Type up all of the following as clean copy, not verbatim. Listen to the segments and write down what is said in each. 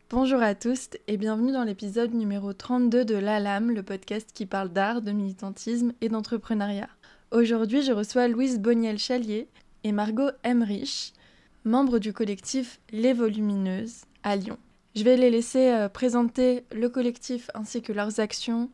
Bonjour à tous et bienvenue dans l'épisode numéro 32 de l'ALAM, le podcast qui parle d'art, de militantisme et d'entrepreneuriat. Aujourd'hui, je reçois Louise Boniel-Chalier et Margot Emrich, membres du collectif Les Volumineuses à Lyon. Je vais les laisser présenter le collectif ainsi que leurs actions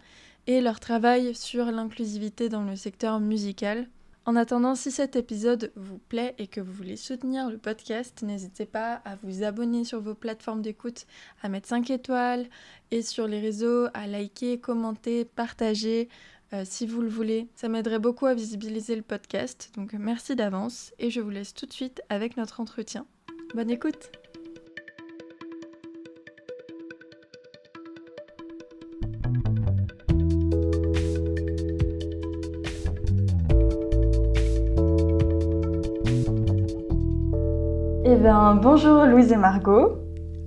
et leur travail sur l'inclusivité dans le secteur musical. En attendant, si cet épisode vous plaît et que vous voulez soutenir le podcast, n'hésitez pas à vous abonner sur vos plateformes d'écoute, à mettre 5 étoiles et sur les réseaux, à liker, commenter, partager si vous le voulez. Ça m'aiderait beaucoup à visibiliser le podcast, donc merci d'avance et je vous laisse tout de suite avec notre entretien. Bonne écoute! Eh bien, bonjour Louise et Margot.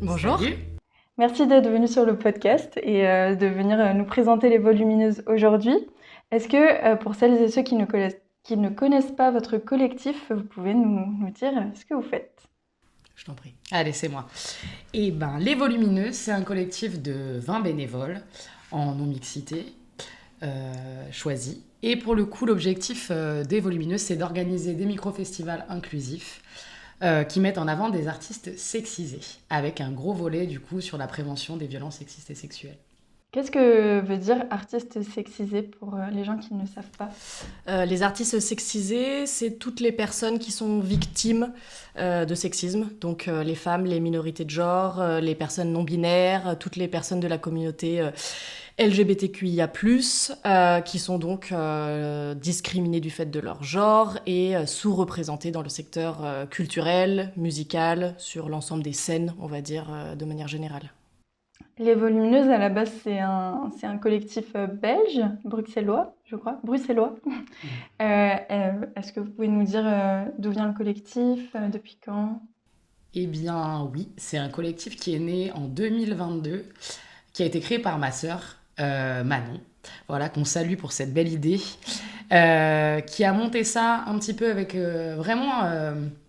Bonjour. Salut. Merci d'être venus sur le podcast et de venir nous présenter les Volumineuses aujourd'hui. Est-ce que pour celles et ceux qui ne connaissent pas votre collectif, vous pouvez nous dire ce que vous faites? Je t'en prie. Allez, c'est moi. Eh ben, Les Volumineuses, c'est un collectif de 20 bénévoles en non-mixité choisis. Et pour le coup, l'objectif des Volumineuses, c'est d'organiser des micro-festivals inclusifs qui mettent en avant des artistes sexisés, avec un gros volet du coup sur la prévention des violences sexistes et sexuelles. Qu'est-ce que veut dire artiste sexisé pour les gens qui ne savent pas? Les artistes sexisés, c'est toutes les personnes qui sont victimes de sexisme, donc les femmes, les minorités de genre, les personnes non-binaires, toutes les personnes de la communauté LGBTQIA+, qui sont donc discriminées du fait de leur genre et sous-représentées dans le secteur culturel, musical, sur l'ensemble des scènes, on va dire, de manière générale. Les Volumineuses, à la base, c'est un collectif belge, bruxellois, je crois, bruxellois. Est-ce que vous pouvez nous dire d'où vient le collectif, depuis quand? Eh bien oui, c'est un collectif qui est né en 2022, qui a été créé par ma sœur, Manon, voilà, qu'on salue pour cette belle idée, qui a monté ça un petit peu avec vraiment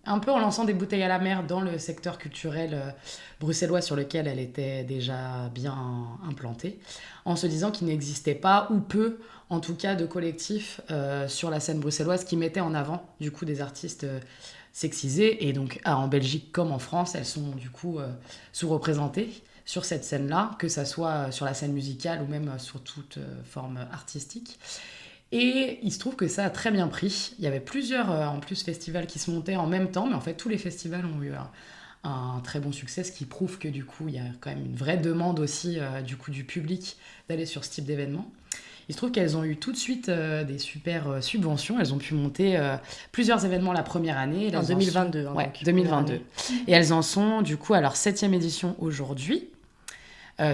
un peu en lançant des bouteilles à la mer dans le secteur culturel bruxellois sur lequel elle était déjà bien implantée, en se disant qu'il n'existait pas ou peu en tout cas de collectifs sur la scène bruxelloise qui mettaient en avant du coup des artistes sexisés, et donc en Belgique comme en France elles sont du coup sous-représentées sur cette scène-là, que ça soit sur la scène musicale ou même sur toute forme artistique. Et il se trouve que ça a très bien pris. Il y avait plusieurs en plus festivals qui se montaient en même temps, mais en fait tous les festivals ont eu un très bon succès, ce qui prouve que du coup il y a quand même une vraie demande aussi du coup du public d'aller sur ce type d'événement. Il se trouve qu'elles ont eu tout de suite des super subventions. Elles ont pu monter plusieurs événements la première année. En 2022. Ouais, donc, 2022. Et elles en sont du coup à leur 7e édition aujourd'hui.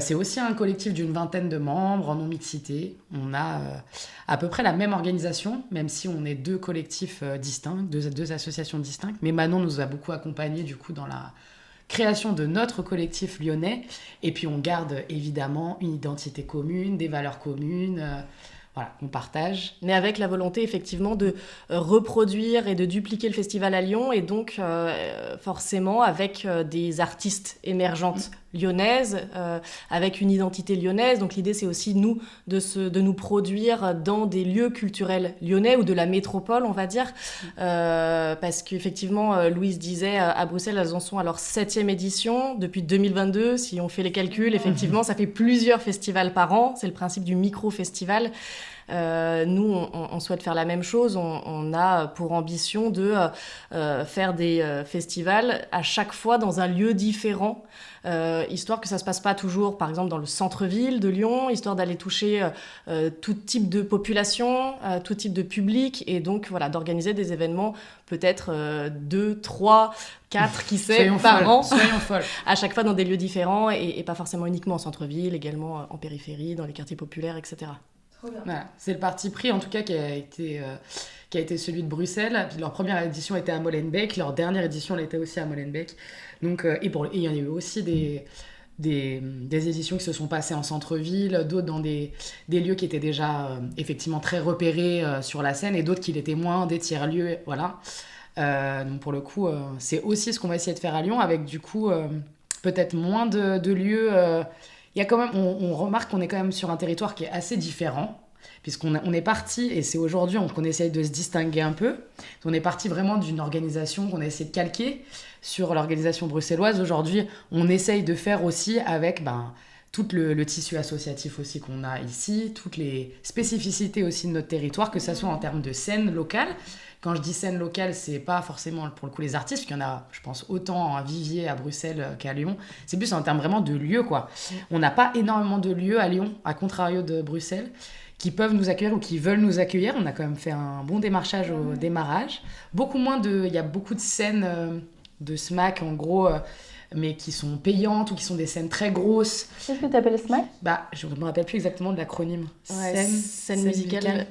C'est aussi un collectif d'une 20aine de membres en non-mixité. On a à peu près la même organisation, même si on est deux collectifs distincts, deux associations distinctes. Mais Manon nous a beaucoup accompagnés du coup dans la création de notre collectif lyonnais. Et puis on garde évidemment une identité commune, des valeurs communes, voilà, qu'on partage. Mais avec la volonté effectivement de reproduire et de dupliquer le festival à Lyon, et donc forcément avec des artistes émergentes lyonnaises, avec une identité lyonnaise. Donc l'idée c'est aussi nous de nous produire dans des lieux culturels lyonnais ou de la métropole, on va dire, parce qu'effectivement Louise disait à Bruxelles elles en sont à leur 7e édition depuis 2022. Si on fait les calculs, effectivement ça fait plusieurs festivals par an. C'est le principe du micro-festival. Nous, on souhaite faire la même chose. On a pour ambition de faire des festivals à chaque fois dans un lieu différent, histoire que ça se passe pas toujours, par exemple, dans le centre-ville de Lyon, histoire d'aller toucher tout type de population, tout type de public, et donc voilà, d'organiser des événements peut-être 2, 3, 4, qui sait, par an, Soyons folles. à chaque fois dans des lieux différents, et pas forcément uniquement en centre-ville, également en périphérie, dans les quartiers populaires, etc. Voilà, c'est le parti pris en tout cas qui a été celui de Bruxelles. Puis leur première édition était à Molenbeek, leur dernière édition elle était aussi à Molenbeek. Donc, et il y en a eu aussi des éditions qui se sont passées en centre-ville, d'autres dans des lieux qui étaient déjà effectivement très repérés sur la scène, et d'autres qui l'étaient moins, des tiers-lieux, voilà. Donc pour le coup, c'est aussi ce qu'on va essayer de faire à Lyon, avec du coup peut-être moins de lieux. Il y a quand même, on remarque qu'on est quand même sur un territoire qui est assez différent, puisqu'on est parti, et c'est aujourd'hui qu'on essaye de se distinguer un peu. On est parti vraiment d'une organisation qu'on a essayé de calquer sur l'organisation bruxelloise. Aujourd'hui, on essaye de faire aussi avec tout le tissu associatif aussi qu'on a ici, toutes les spécificités aussi de notre territoire, que ce soit en termes de scène locale. Quand je dis scène locale, c'est pas forcément pour le coup les artistes, parce qu'il y en a, je pense, autant à Viviers, à Bruxelles qu'à Lyon. C'est plus en termes vraiment de lieux, quoi. On n'a pas énormément de lieux à Lyon, à contrario de Bruxelles, qui peuvent nous accueillir ou qui veulent nous accueillir. On a quand même fait un bon démarchage au démarrage. Il y a beaucoup de scènes de SMAC, en gros, mais qui sont payantes ou qui sont des scènes très grosses. Qu'est-ce que tu appelles SMAC ? Je ne me rappelle plus exactement de l'acronyme. Scène musicale.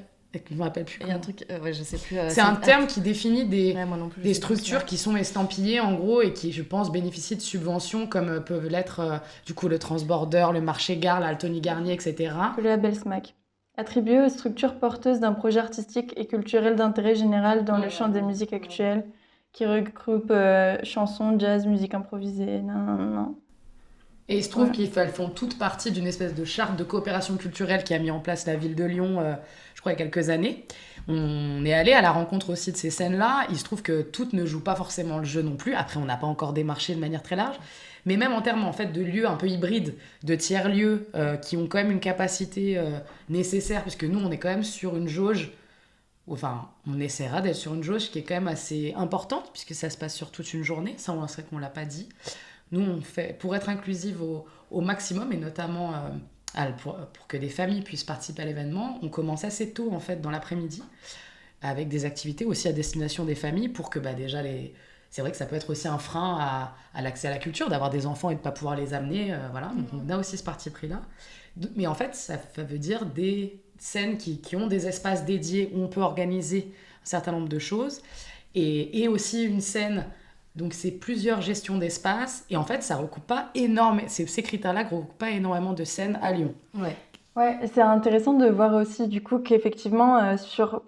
Je me rappelle plus. Il y a un truc, je sais plus. C'est un terme qui définit moi non plus, des structures qui sont estampillées en gros et qui, je pense, bénéficient de subventions comme peuvent l'être du coup le Transborder, le Marché Gare, l'Altony Garnier, etc. Le label SMAC. Attribué aux structures porteuses d'un projet artistique et culturel d'intérêt général dans le champ des musiques actuelles, qui regroupe chansons, jazz, musique improvisée, non. Et il se trouve qu'elles font toutes partie d'une espèce de charte de coopération culturelle qui a mis en place la ville de Lyon, je crois, il y a quelques années. On est allé à la rencontre aussi de ces scènes-là. Il se trouve que toutes ne jouent pas forcément le jeu non plus. Après, on n'a pas encore démarché de manière très large. Mais même en termes en fait, de lieux un peu hybrides, de tiers-lieux, qui ont quand même une capacité nécessaire, puisque nous, on est quand même sur une jauge, enfin, on essaiera d'être sur une jauge qui est quand même assez importante, puisque ça se passe sur toute une journée. Ça, on serait qu'on ne l'a pas dit. Nous, on fait, pour être inclusive au maximum, et notamment pour que des familles puissent participer à l'événement, on commence assez tôt, en fait, dans l'après-midi, avec des activités aussi à destination des familles, pour que déjà c'est vrai que ça peut être aussi un frein à l'accès à la culture, d'avoir des enfants et de ne pas pouvoir les amener. Voilà. Donc on a aussi ce parti pris-là. Mais en fait, ça veut dire des scènes qui ont des espaces dédiés où on peut organiser un certain nombre de choses. Et aussi une scène... Donc, c'est plusieurs gestions d'espace. Et en fait, ça recoupe pas énormément... Ces critères-là ne recoupent pas énormément de scènes à Lyon. Ouais, c'est intéressant de voir aussi du coup qu'effectivement,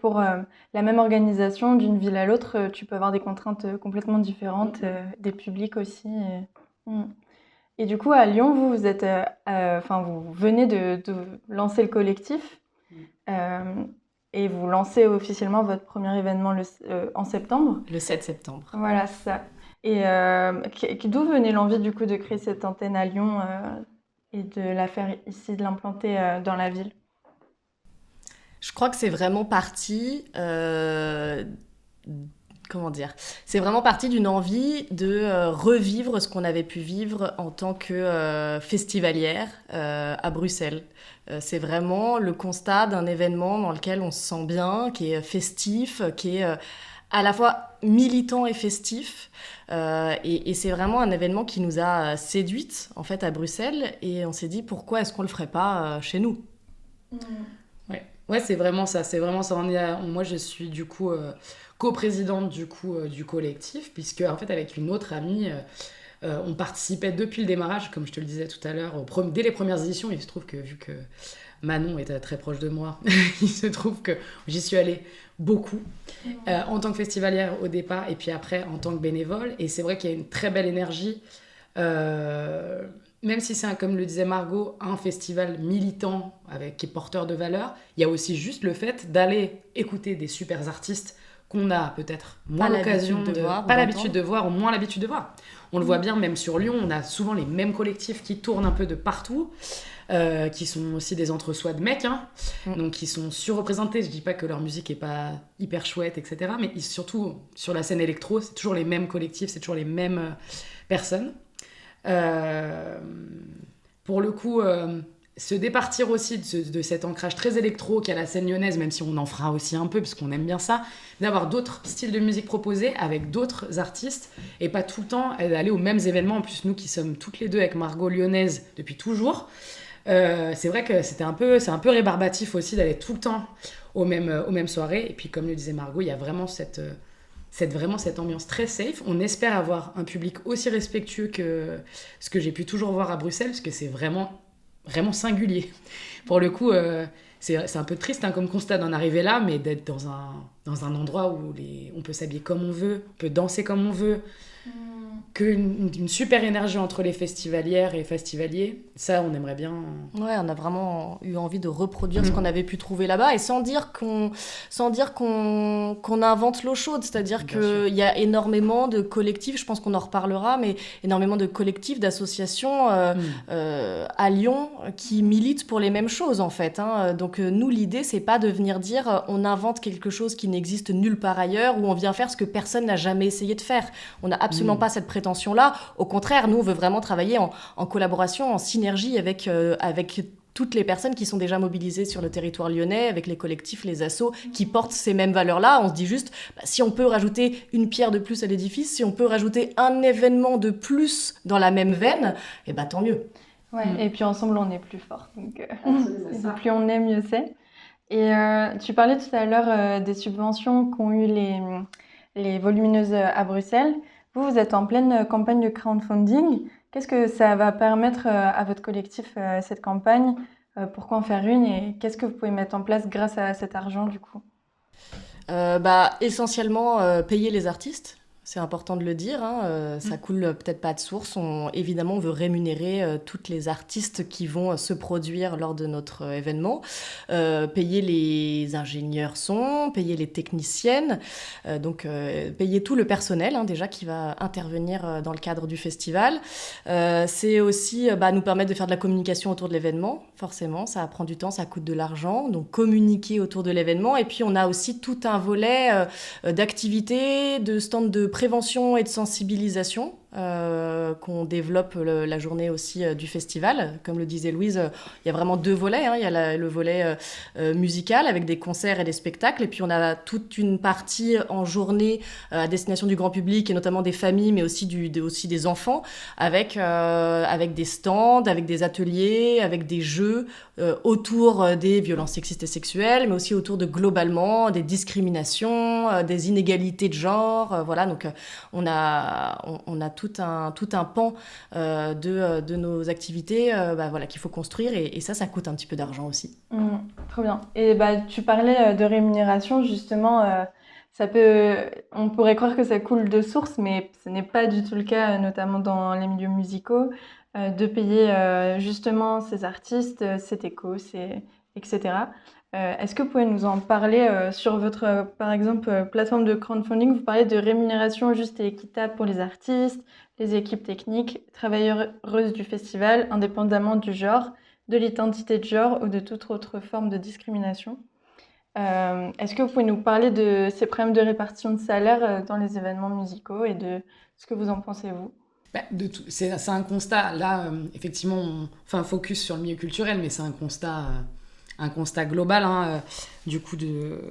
pour la même organisation d'une ville à l'autre, tu peux avoir des contraintes complètement différentes, des publics aussi. Et du coup, à Lyon, vous êtes, vous venez de lancer le collectif et vous lancez officiellement votre premier événement en septembre. Le 7 septembre. Voilà, c'est ça. Et d'où venait l'envie du coup de créer cette antenne à Lyon et de la faire ici, de l'implanter dans la ville? Je crois que c'est vraiment parti... comment dire ? C'est vraiment parti d'une envie de revivre ce qu'on avait pu vivre en tant que festivalière à Bruxelles. C'est vraiment le constat d'un événement dans lequel on se sent bien, qui est festif, qui est à la fois militant et festif. Et c'est vraiment un événement qui nous a séduites en fait à Bruxelles, et on s'est dit pourquoi est-ce qu'on le ferait pas chez nous. Ouais, c'est vraiment ça. Moi, je suis du coup coprésidente du collectif, puisque en fait avec une autre amie, on participait depuis le démarrage, comme je te le disais tout à l'heure, dès les premières éditions. Il se trouve que vu que Manon était très proche de moi, il se trouve que j'y suis allée beaucoup en tant que festivalière au départ, et puis après en tant que bénévole. Et c'est vrai qu'il y a une très belle énergie, même si c'est, comme le disait Margot, un festival militant qui est porteur de valeurs. Il y a aussi juste le fait d'aller écouter des super artistes qu'on a peut-être moins l'occasion de voir, pas l'habitude de voir, ou moins l'habitude de voir. On le voit bien, même sur Lyon, on a souvent les mêmes collectifs qui tournent un peu de partout, qui sont aussi des entre-soi de mecs, donc qui sont surreprésentés. Je dis pas que leur musique est pas hyper chouette, etc., mais surtout sur la scène électro, c'est toujours les mêmes collectifs, c'est toujours les mêmes personnes. Pour le coup, se départir aussi de cet ancrage très électro qu'à la scène lyonnaise, même si on en fera aussi un peu parce qu'on aime bien ça, d'avoir d'autres styles de musique proposés avec d'autres artistes, et pas tout le temps aller aux mêmes événements. En plus, nous qui sommes toutes les deux avec Margot lyonnaise depuis toujours, c'est vrai que c'est un peu rébarbatif aussi d'aller tout le temps aux mêmes soirées. Et puis comme le disait Margot, il y a vraiment cette ambiance très safe. On espère avoir un public aussi respectueux que ce que j'ai pu toujours voir à Bruxelles, parce que c'est vraiment singulier. Pour le coup, c'est un peu triste comme constat d'en arriver là, mais d'être dans un endroit où on peut s'habiller comme on veut, on peut danser comme on veut. une super énergie entre les festivalières et festivaliers. Ça, on aimerait bien... Ouais, on a vraiment eu envie de reproduire ce qu'on avait pu trouver là-bas, et sans dire qu'on invente l'eau chaude. C'est-à-dire qu'il y a énormément de collectifs, je pense qu'on en reparlera, mais énormément de collectifs, d'associations à Lyon qui militent pour les mêmes choses, en fait. Donc nous, l'idée, c'est pas de venir dire on invente quelque chose qui n'existe nulle part ailleurs, ou on vient faire ce que personne n'a jamais essayé de faire. On n'a absolument pas cette prétention-là. Au contraire, nous, on veut vraiment travailler en collaboration, en synergie avec toutes les personnes qui sont déjà mobilisées sur le territoire lyonnais, avec les collectifs, les assos, qui portent ces mêmes valeurs-là. On se dit juste, si on peut rajouter une pierre de plus à l'édifice, si on peut rajouter un événement de plus dans la même veine, tant mieux. Ouais, et puis ensemble, on est plus fort. Donc, plus on est, mieux c'est. Et tu parlais tout à l'heure des subventions qu'ont eu les volumineuses à Bruxelles. Vous êtes en pleine campagne de crowdfunding. Qu'est-ce que ça va permettre à votre collectif, cette campagne? Pourquoi en faire une? Et qu'est-ce que vous pouvez mettre en place grâce à cet argent, du coup? Essentiellement, payer les artistes. C'est important de le dire, ça coule peut-être pas de source. Évidemment, on veut rémunérer toutes les artistes qui vont se produire lors de notre événement, payer les ingénieurs son, payer les techniciennes, donc payer tout le personnel déjà qui va intervenir dans le cadre du festival. C'est aussi nous permettre de faire de la communication autour de l'événement. Forcément, ça prend du temps, ça coûte de l'argent, donc communiquer autour de l'événement. Et puis, on a aussi tout un volet d'activités, de stands de prévention et de sensibilisation qu'on développe la journée aussi du festival. Comme le disait Louise, il y a vraiment 2 volets. Il y a le volet musical avec des concerts et des spectacles. Et puis on a toute une partie en journée à destination du grand public et notamment des familles, mais aussi, aussi des enfants avec des stands, avec des ateliers, avec des jeux autour des violences sexistes et sexuelles, mais aussi autour de globalement des discriminations, des inégalités de genre. Voilà, donc on a tout un pan de nos activités qu'il faut construire, et ça coûte un petit peu d'argent aussi. Trop bien. Et tu parlais de rémunération, justement, on pourrait croire que ça coule de source, mais ce n'est pas du tout le cas, notamment dans les milieux musicaux, de payer justement ces artistes, cet écho, etc. Est-ce que vous pouvez nous en parler sur votre, par exemple, plateforme de crowdfunding? Vous parlez de rémunération juste et équitable pour les artistes, les équipes techniques, travailleuses du festival, indépendamment du genre, de l'identité de genre ou de toute autre forme de discrimination. Est-ce que vous pouvez nous parler de ces problèmes de répartition de salaire dans les événements musicaux et de ce que vous en pensez, vous? De tout. C'est un constat. Là, effectivement, on fait un focus sur le milieu culturel, mais c'est un constat global, du coup, de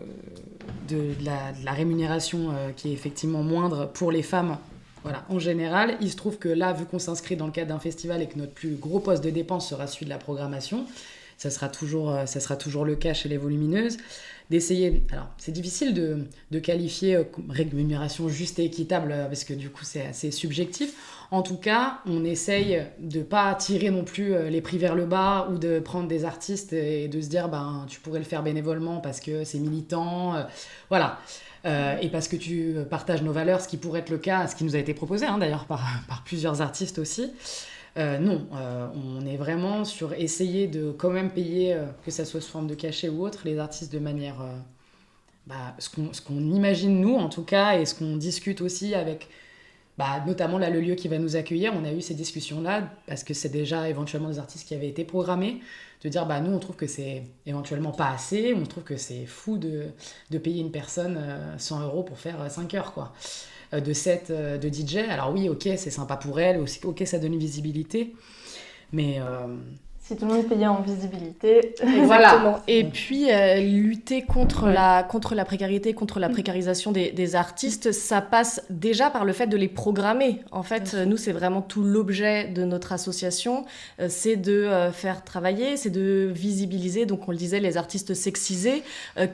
la rémunération qui est effectivement moindre pour les femmes. Voilà, en général, il se trouve que là, vu qu'on s'inscrit dans le cadre d'un festival et que notre plus gros poste de dépense sera celui de la programmation, ça sera toujours le cas chez les volumineuses, d'essayer... Alors, c'est difficile de qualifier rémunération juste et équitable, parce que du coup, c'est assez subjectif. En tout cas, on essaye de ne pas tirer non plus les prix vers le bas, ou de prendre des artistes et de se dire tu pourrais le faire bénévolement parce que c'est militant. Voilà. Et parce que tu partages nos valeurs, ce qui pourrait être le cas, ce qui nous a été proposé d'ailleurs par plusieurs artistes aussi. Non, on est vraiment sur essayer de quand même payer, que ça soit sous forme de cachet ou autre, les artistes de manière... ce qu'on imagine nous en tout cas, et ce qu'on discute aussi avec notamment là, le lieu qui va nous accueillir. On a eu ces discussions-là parce que c'est déjà éventuellement des artistes qui avaient été programmés, de dire nous on trouve que c'est éventuellement pas assez, on trouve que c'est fou de payer une personne 100 € pour faire 5 heures quoi, de set de DJ. Alors oui, ok, c'est sympa pour elle, ok, ça donne une visibilité, mais... Si tout le monde payait en visibilité. Exactement. Voilà. Et puis, lutter contre la précarité, contre la précarisation des artistes, ça passe déjà par le fait de les programmer. En fait, nous, c'est vraiment tout l'objet de notre association, c'est de faire travailler, c'est de visibiliser, donc on le disait, les artistes sexisés,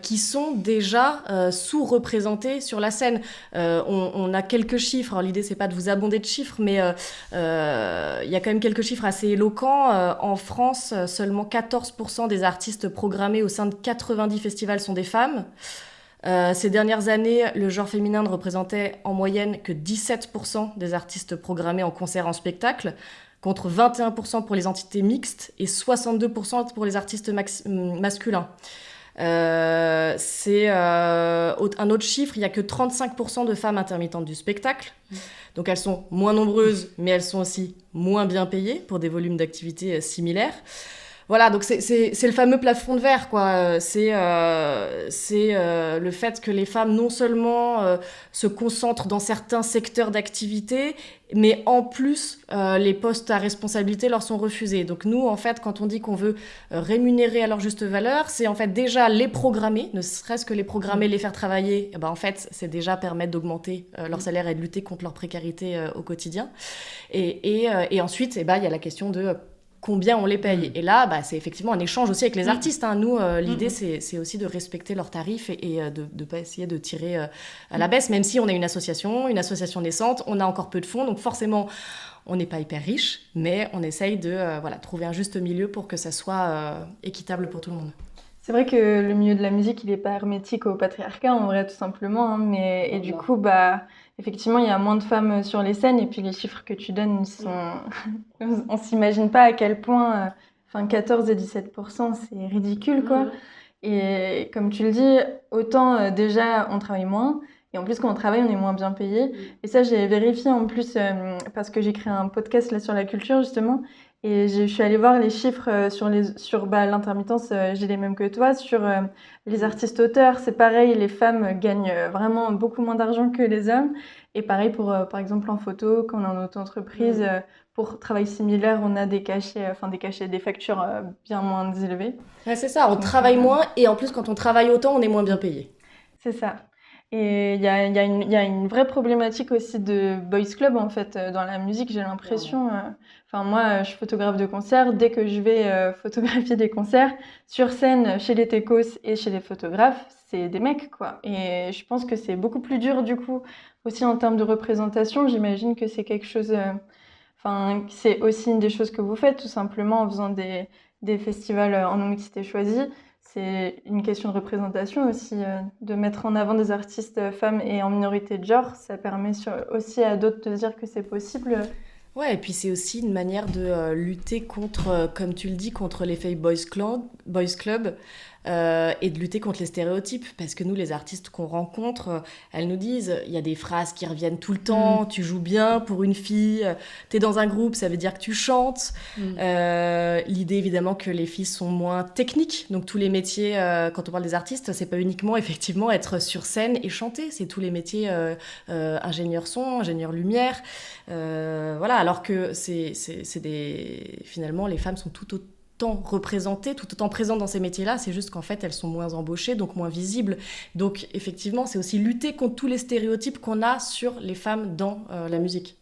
qui sont déjà sous-représentés sur la scène. On a quelques chiffres, alors l'idée, c'est pas de vous abonder de chiffres, mais il y a quand même quelques chiffres assez éloquents. En France, seulement 14% des artistes programmés au sein de 90 festivals sont des femmes. Ces dernières années, le genre féminin ne représentait en moyenne que 17% des artistes programmés en concert en spectacle, contre 21% pour les entités mixtes et 62% pour les artistes masculins. C'est un autre chiffre, il n'y a que 35% de femmes intermittentes du spectacle. Donc elles sont moins nombreuses, mais elles sont aussi moins bien payées pour des volumes d'activité similaires. Voilà, donc c'est le fameux plafond de verre, quoi. C'est le fait que les femmes, non seulement se concentrent dans certains secteurs d'activité, mais en plus, les postes à responsabilité leur sont refusés. Donc nous, en fait, quand on dit qu'on veut rémunérer à leur juste valeur, c'est en fait déjà les programmer, ne serait-ce que les programmer, les faire travailler. Et ben, en fait, c'est déjà permettre d'augmenter leur salaire et de lutter contre leur précarité au quotidien. Et ensuite, il y a la question de combien on les paye. Et là, c'est effectivement un échange aussi avec les artistes. Hein. Nous, l'idée, c'est aussi de respecter leurs tarifs et de ne pas essayer de tirer à la baisse, même si on est une association naissante, on a encore peu de fonds, donc forcément, on n'est pas hyper riche, mais on essaye de trouver un juste milieu pour que ça soit équitable pour tout le monde. C'est vrai que le milieu de la musique, il n'est pas hermétique au patriarcat, en vrai, tout simplement. Hein, et du coup, effectivement, il y a moins de femmes sur les scènes. Et puis, les chiffres que tu donnes sont... On s'imagine pas à quel point... 14 et 17%, c'est ridicule, quoi. Et comme tu le dis, autant déjà, on travaille moins. Et en plus, quand on travaille, on est moins bien payé. Et ça, j'ai vérifié en plus, parce que j'ai créé un podcast là sur la culture, justement. Et je suis allée voir les chiffres sur l'intermittence, j'ai les mêmes que toi. Sur les artistes-auteurs, c'est pareil, les femmes gagnent vraiment beaucoup moins d'argent que les hommes. Et pareil pour, par exemple, en photo, quand on est en auto-entreprise, pour travail similaire, on a des cachets, des factures bien moins élevées. Ouais, c'est ça, on travaille moins et en plus, quand on travaille autant, on est moins bien payé. C'est ça. Et il y a une vraie problématique aussi de boys club, en fait, dans la musique, j'ai l'impression. Moi, je suis photographe de concert. Dès que je vais photographier des concerts, sur scène, chez les techos et chez les photographes, c'est des mecs, quoi. Et je pense que c'est beaucoup plus dur, du coup, aussi en termes de représentation. J'imagine que c'est quelque chose... c'est aussi une des choses que vous faites, tout simplement, en faisant des festivals en non-mixité choisie. C'est une question de représentation aussi, de mettre en avant des artistes femmes et en minorité de genre. Ça permet aussi à d'autres de dire que c'est possible. Ouais, et puis c'est aussi une manière de lutter contre, comme tu le dis, contre l'effet boys club et de lutter contre les stéréotypes. Parce que nous, les artistes qu'on rencontre, elles nous disent, il y a des phrases qui reviennent tout le temps, tu joues bien pour une fille, t'es dans un groupe, ça veut dire que tu chantes. L'idée, évidemment, que les filles sont moins techniques. Donc tous les métiers, quand on parle des artistes, c'est pas uniquement, effectivement, être sur scène et chanter. C'est tous les métiers ingénieur son, ingénieur lumière. Alors que finalement, les femmes sont tout autant représentées, tout autant présentes dans ces métiers-là, c'est juste qu'en fait, elles sont moins embauchées, donc moins visibles. Donc, effectivement, c'est aussi lutter contre tous les stéréotypes qu'on a sur les femmes dans la musique.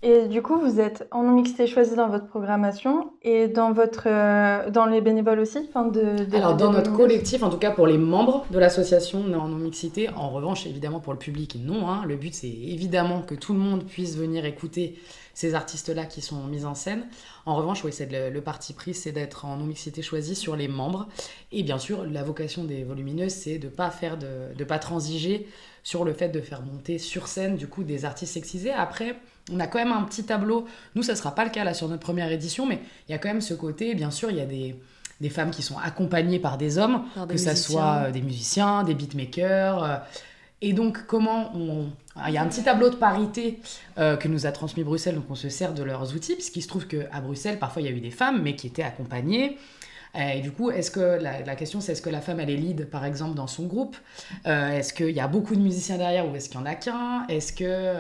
Et du coup, vous êtes en non-mixité choisie dans votre programmation et dans les bénévoles aussi Alors, dans notre collectif, en tout cas pour les membres de l'association, on est en non-mixité. En revanche, évidemment, pour le public, non. Hein. Le but, c'est évidemment que tout le monde puisse venir écouter ces artistes-là qui sont mis en scène. En revanche, oui, c'est le parti pris, c'est d'être en non-mixité choisie sur les membres. Et bien sûr, la vocation des volumineuses, c'est de pas transiger sur le fait de faire monter sur scène, du coup, des artistes sexisés. Après, on a quand même un petit tableau. Nous, ça ne sera pas le cas là sur notre première édition, mais il y a quand même ce côté, bien sûr, il y a des femmes qui sont accompagnées par des hommes, que ça soit des musiciens, des beatmakers. Et donc, il y a un petit tableau de parité que nous a transmis Bruxelles, donc on se sert de leurs outils, puisqu'il se trouve qu'à Bruxelles, parfois, il y a eu des femmes, mais qui étaient accompagnées. Et du coup, est-ce que la question, c'est est-ce que la femme, elle est lead, par exemple, dans son groupe est-ce qu'il y a beaucoup de musiciens derrière ou est-ce qu'il n'y en a qu'un Est-ce que...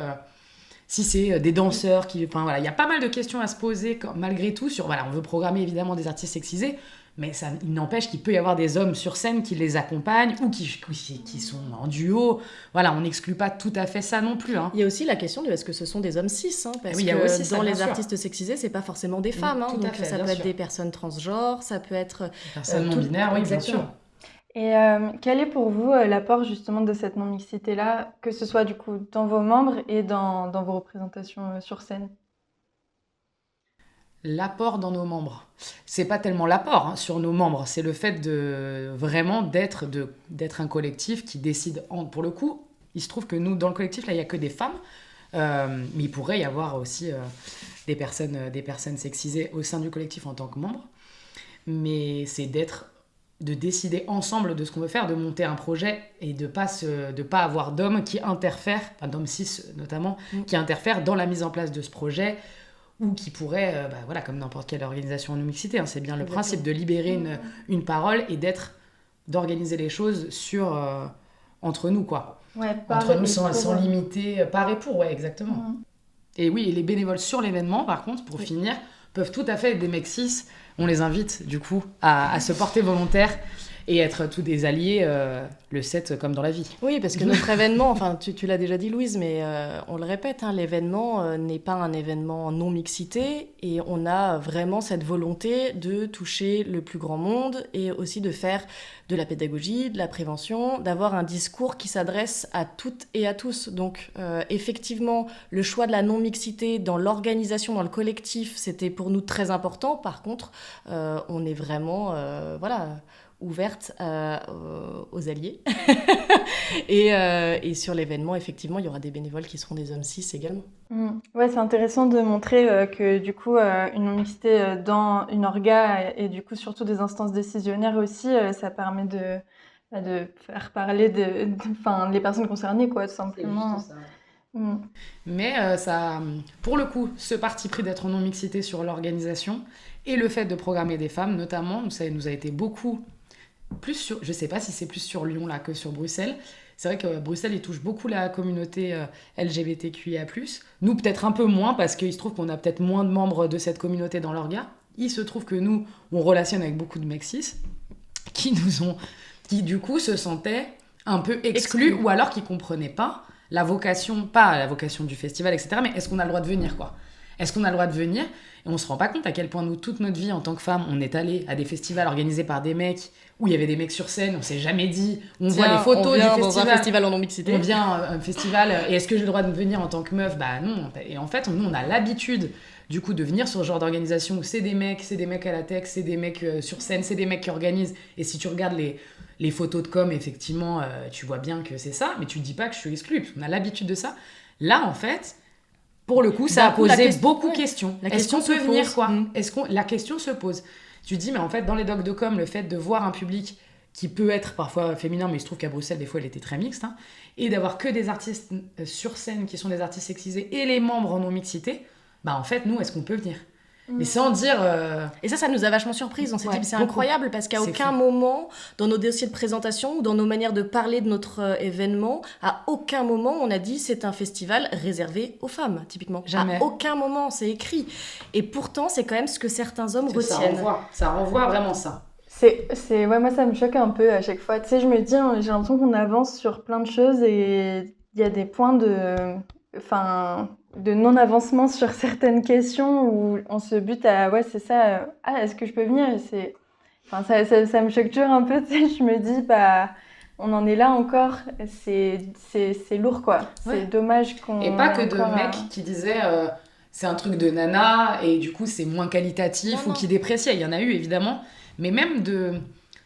si c'est des danseurs qui... Enfin, voilà, il y a pas mal de questions à se poser, malgré tout, sur... Voilà, on veut programmer, évidemment, des artistes sexisés, mais il n'empêche qu'il peut y avoir des hommes sur scène qui les accompagnent ou qui sont en duo. Voilà, on n'exclut pas tout à fait ça non plus. Hein. Il y a aussi la question de est-ce que ce sont des hommes cis, parce oui, que dans les artistes sexisés, c'est pas forcément des femmes. Tout donc à fait, ça peut être des personnes transgenres, ça peut être... Des personnes non-binaires, oui, bien sûr. Et quel est pour vous l'apport justement de cette non-mixité-là, que ce soit du coup dans vos membres et dans vos représentations sur scène ? L'apport dans nos membres. c'est pas tellement l'apport sur nos membres, c'est le fait de vraiment d'être un collectif qui décide. Pour le coup, il se trouve que nous, dans le collectif, là, il y a que des femmes, mais il pourrait y avoir aussi des personnes sexisées au sein du collectif en tant que membres. Mais c'est de décider ensemble de ce qu'on veut faire, de monter un projet et de pas avoir d'hommes qui interfèrent, enfin d'hommes cis notamment, qui interfèrent dans la mise en place de ce projet ou qui pourraient, voilà, comme n'importe quelle organisation en non-mixité, c'est bien le principe de libérer une parole et d'organiser les choses entre nous, quoi. Ouais, entre nous sans limiter, par et pour, ouais, exactement. Et oui, et les bénévoles sur l'événement, par contre, pour finir, peuvent tout à fait être des mecs cis. On les invite, du coup, à se porter volontaires et être tous des alliés, le 7 comme dans la vie. Oui, parce que notre événement, enfin, tu l'as déjà dit, Louise, mais on le répète, l'événement n'est pas un événement non-mixité et on a vraiment cette volonté de toucher le plus grand monde et aussi de faire de la pédagogie, de la prévention, d'avoir un discours qui s'adresse à toutes et à tous. Donc, effectivement, le choix de la non-mixité dans l'organisation, dans le collectif, c'était pour nous très important. Par contre, on est vraiment, ouverte aux alliés. et sur l'événement, effectivement, il y aura des bénévoles qui seront des hommes cis également. Ouais, c'est intéressant de montrer que du coup, une non-mixité dans une orga et du coup surtout des instances décisionnaires aussi, ça permet de faire parler les personnes concernées, quoi, tout simplement. C'est juste ça. Mais pour le coup, ce parti pris d'être en non-mixité sur l'organisation et le fait de programmer des femmes, notamment, ça nous a été beaucoup je sais pas si c'est plus sur Lyon là que sur Bruxelles. C'est vrai que Bruxelles, il touche beaucoup la communauté LGBTQIA+. Nous, peut-être un peu moins, parce qu'il se trouve qu'on a peut-être moins de membres de cette communauté dans l'orga. Il se trouve que nous, on relationne avec beaucoup de mecs cis qui du coup, se sentaient un peu exclus. Ou alors qui comprenaient pas la vocation du festival, etc. Mais est-ce qu'on a le droit de venir, quoi ? Est-ce qu'on a le droit de venir ? Et on se rend pas compte à quel point nous, toute notre vie en tant que femmes, on est allé à des festivals organisés par des mecs, où il y avait des mecs sur scène, on s'est jamais dit, voit les photos du festival. Dans un festival en non-mixité. On vient à un festival, et est-ce que j'ai le droit de venir en tant que meuf ? Bah non. Et en fait, nous, on a l'habitude, du coup, de venir sur ce genre d'organisation où c'est des mecs à la tech, c'est des mecs sur scène, c'est des mecs qui organisent. Et si tu regardes les photos de com, effectivement, tu vois bien que c'est ça, mais tu te dis pas que je suis exclue, parce qu'on a l'habitude de ça. Là, en fait... Pour le coup, ça a posé beaucoup de questions. Est-ce qu'on peut venir, quoi ? La question se pose. Tu te dis, mais en fait, dans les docs de com, le fait de voir un public qui peut être parfois féminin, mais il se trouve qu'à Bruxelles, des fois, elle était très mixte, et d'avoir que des artistes sur scène qui sont des artistes sexisés et les membres en non-mixité, en fait, nous, est-ce qu'on peut venir ? Mais sans dire... Et ça nous a vachement surprise. On s'est dit, c'est incroyable parce qu'à aucun moment, dans nos dossiers de présentation ou dans nos manières de parler de notre événement, à aucun moment on a dit c'est un festival réservé aux femmes, typiquement. Jamais. À aucun moment, c'est écrit. Et pourtant, c'est quand même ce que certains hommes retiennent. Ça renvoie vraiment ça. Moi, ça me choque un peu à chaque fois. Tu sais, je me dis, j'ai l'impression qu'on avance sur plein de choses et il y a des points de non-avancement sur certaines questions où on se bute à c'est ça, est-ce que je peux venir ? Ça me choque toujours un peu, tu sais, je me dis on en est là encore, c'est lourd, quoi. Ouais. C'est dommage qu'on... Et pas que de mecs qui disaient c'est un truc de nana et du coup c'est moins qualitatif ou qui dépréciaient, il y en a eu évidemment, mais même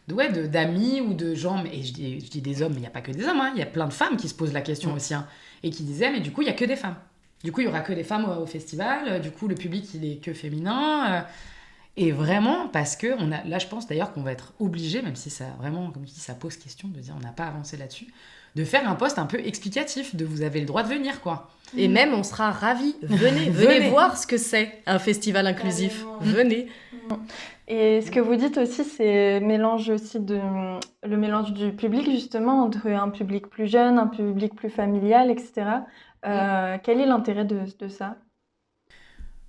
d'amis ou de gens, et je dis des hommes, mais il n'y a pas que des hommes, il y a plein de femmes qui se posent la question aussi, et qui disaient mais du coup il n'y a que des femmes. Du coup, il n'y aura que des femmes au festival. Du coup, le public, il est que féminin. Et vraiment, parce que là, je pense d'ailleurs qu'on va être obligé, même si ça vraiment, comme je dis, ça pose question de dire on n'a pas avancé là-dessus, de faire un post un peu explicatif de vous avez le droit de venir, quoi. Et même, on sera ravis. Venez voir ce que c'est un festival inclusif. Venez. Et ce que vous dites aussi, c'est le mélange du public, justement, entre un public plus jeune, un public plus familial, etc. Quel est l'intérêt de ça ?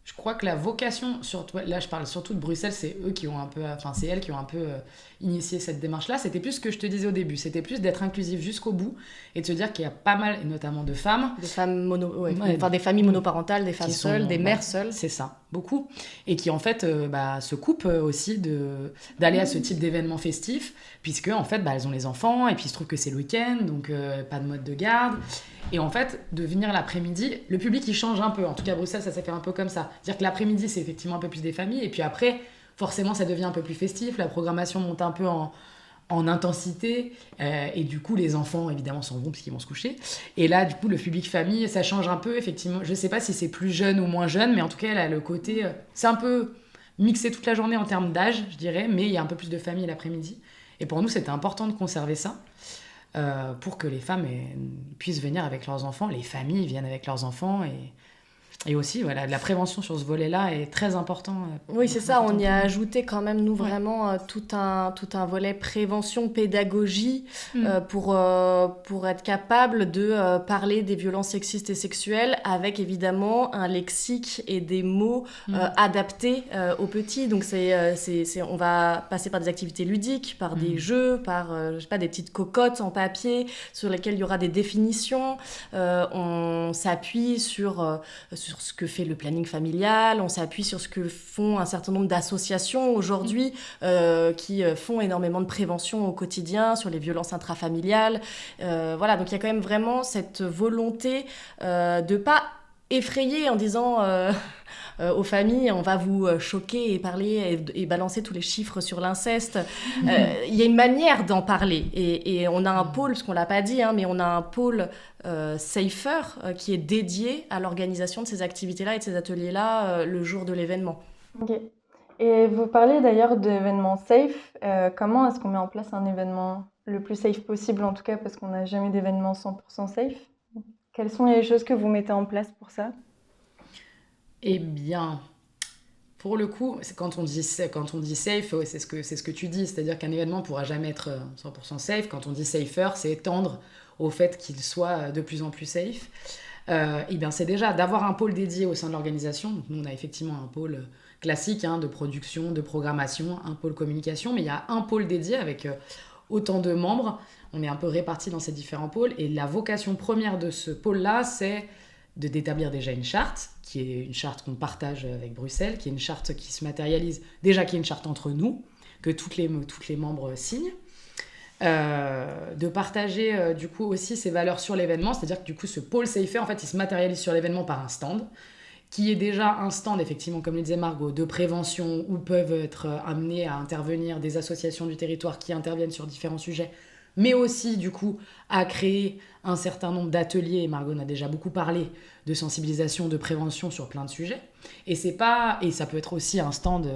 Je crois que la vocation, là je parle surtout de Bruxelles, c'est elles qui ont un peu initié cette démarche-là. C'était plus ce que je te disais au début, c'était plus d'être inclusif jusqu'au bout et de se dire qu'il y a pas mal, et notamment de femmes. Des femmes des familles monoparentales, des femmes seules, des mères seules. C'est ça, beaucoup. Et qui en fait se coupent aussi d'aller à ce type d'événements festifs, puisque en fait elles ont les enfants, et puis il se trouve que c'est le week-end, donc pas de mode de garde. Et en fait, de venir l'après-midi, le public il change un peu. En tout cas, à Bruxelles, ça s'est fait un peu comme ça. C'est-à-dire que l'après-midi, c'est effectivement un peu plus des familles. Et puis après, forcément ça devient un peu plus festif, la programmation monte un peu en intensité, et du coup les enfants évidemment s'en vont parce qu'ils vont se coucher, et là du coup le public famille ça change un peu effectivement. Je sais pas si c'est plus jeune ou moins jeune, mais en tout cas là le côté c'est un peu mixé toute la journée en termes d'âge je dirais, mais il y a un peu plus de famille l'après-midi, et pour nous c'était important de conserver ça, pour que les femmes puissent venir avec leurs enfants, les familles viennent avec leurs enfants, et aussi, voilà, la prévention sur ce volet-là est très important. Oui, c'est ça, on y a pour nous. ajouté quand même, nous, Ouais. vraiment tout un volet prévention, pédagogie, pour être capable de parler des violences sexistes et sexuelles avec évidemment un lexique et des mots adaptés aux petits. Donc, on va passer par des activités ludiques, par des jeux, par je sais pas, des petites cocottes en papier sur lesquelles il y aura des définitions. On s'appuie sur ce que fait le planning familial, on s'appuie sur ce que font un certain nombre d'associations aujourd'hui qui font énormément de prévention au quotidien sur les violences intrafamiliales. Voilà, donc il y a quand même vraiment cette volonté de pas effrayer en disant aux familles on va vous choquer et parler et balancer tous les chiffres sur l'inceste. Il y a une manière d'en parler, et on a un pôle, parce qu'on l'a pas dit, mais on a un pôle Safer qui est dédié à l'organisation de ces activités-là et de ces ateliers-là le jour de l'événement. Ok. Et vous parlez d'ailleurs d'événements safe. Comment est-ce qu'on met en place un événement le plus safe possible, en tout cas, parce qu'on n'a jamais d'événement 100% safe? Quelles sont les choses que vous mettez en place pour ça? Eh bien, pour le coup, quand on dit safe, ouais, c'est ce que tu dis, c'est-à-dire qu'un événement ne pourra jamais être 100% safe. Quand on dit safer, c'est tendre au fait qu'il soit de plus en plus safe. Eh bien, c'est déjà d'avoir un pôle dédié au sein de l'organisation. Donc, nous, on a effectivement un pôle classique de production, de programmation, un pôle communication, mais il y a un pôle dédié avec autant de membres. On est un peu répartis dans ces différents pôles, et la vocation première de ce pôle-là, c'est d'établir déjà une charte, qui est une charte qu'on partage avec Bruxelles, qui est une charte qui se matérialise, déjà qui est une charte entre nous, que toutes les membres signent. De partager du coup aussi ces valeurs sur l'événement, c'est-à-dire que du coup ce pôle Safer, en fait, il se matérialise sur l'événement par un stand, qui est déjà un stand, effectivement, comme le disait Margot, de prévention, où peuvent être amenés à intervenir des associations du territoire qui interviennent sur différents sujets, mais aussi du coup à créer un certain nombre d'ateliers, et Margot en a déjà beaucoup parlé, de sensibilisation, de prévention sur plein de sujets. Et ça peut être aussi un stand...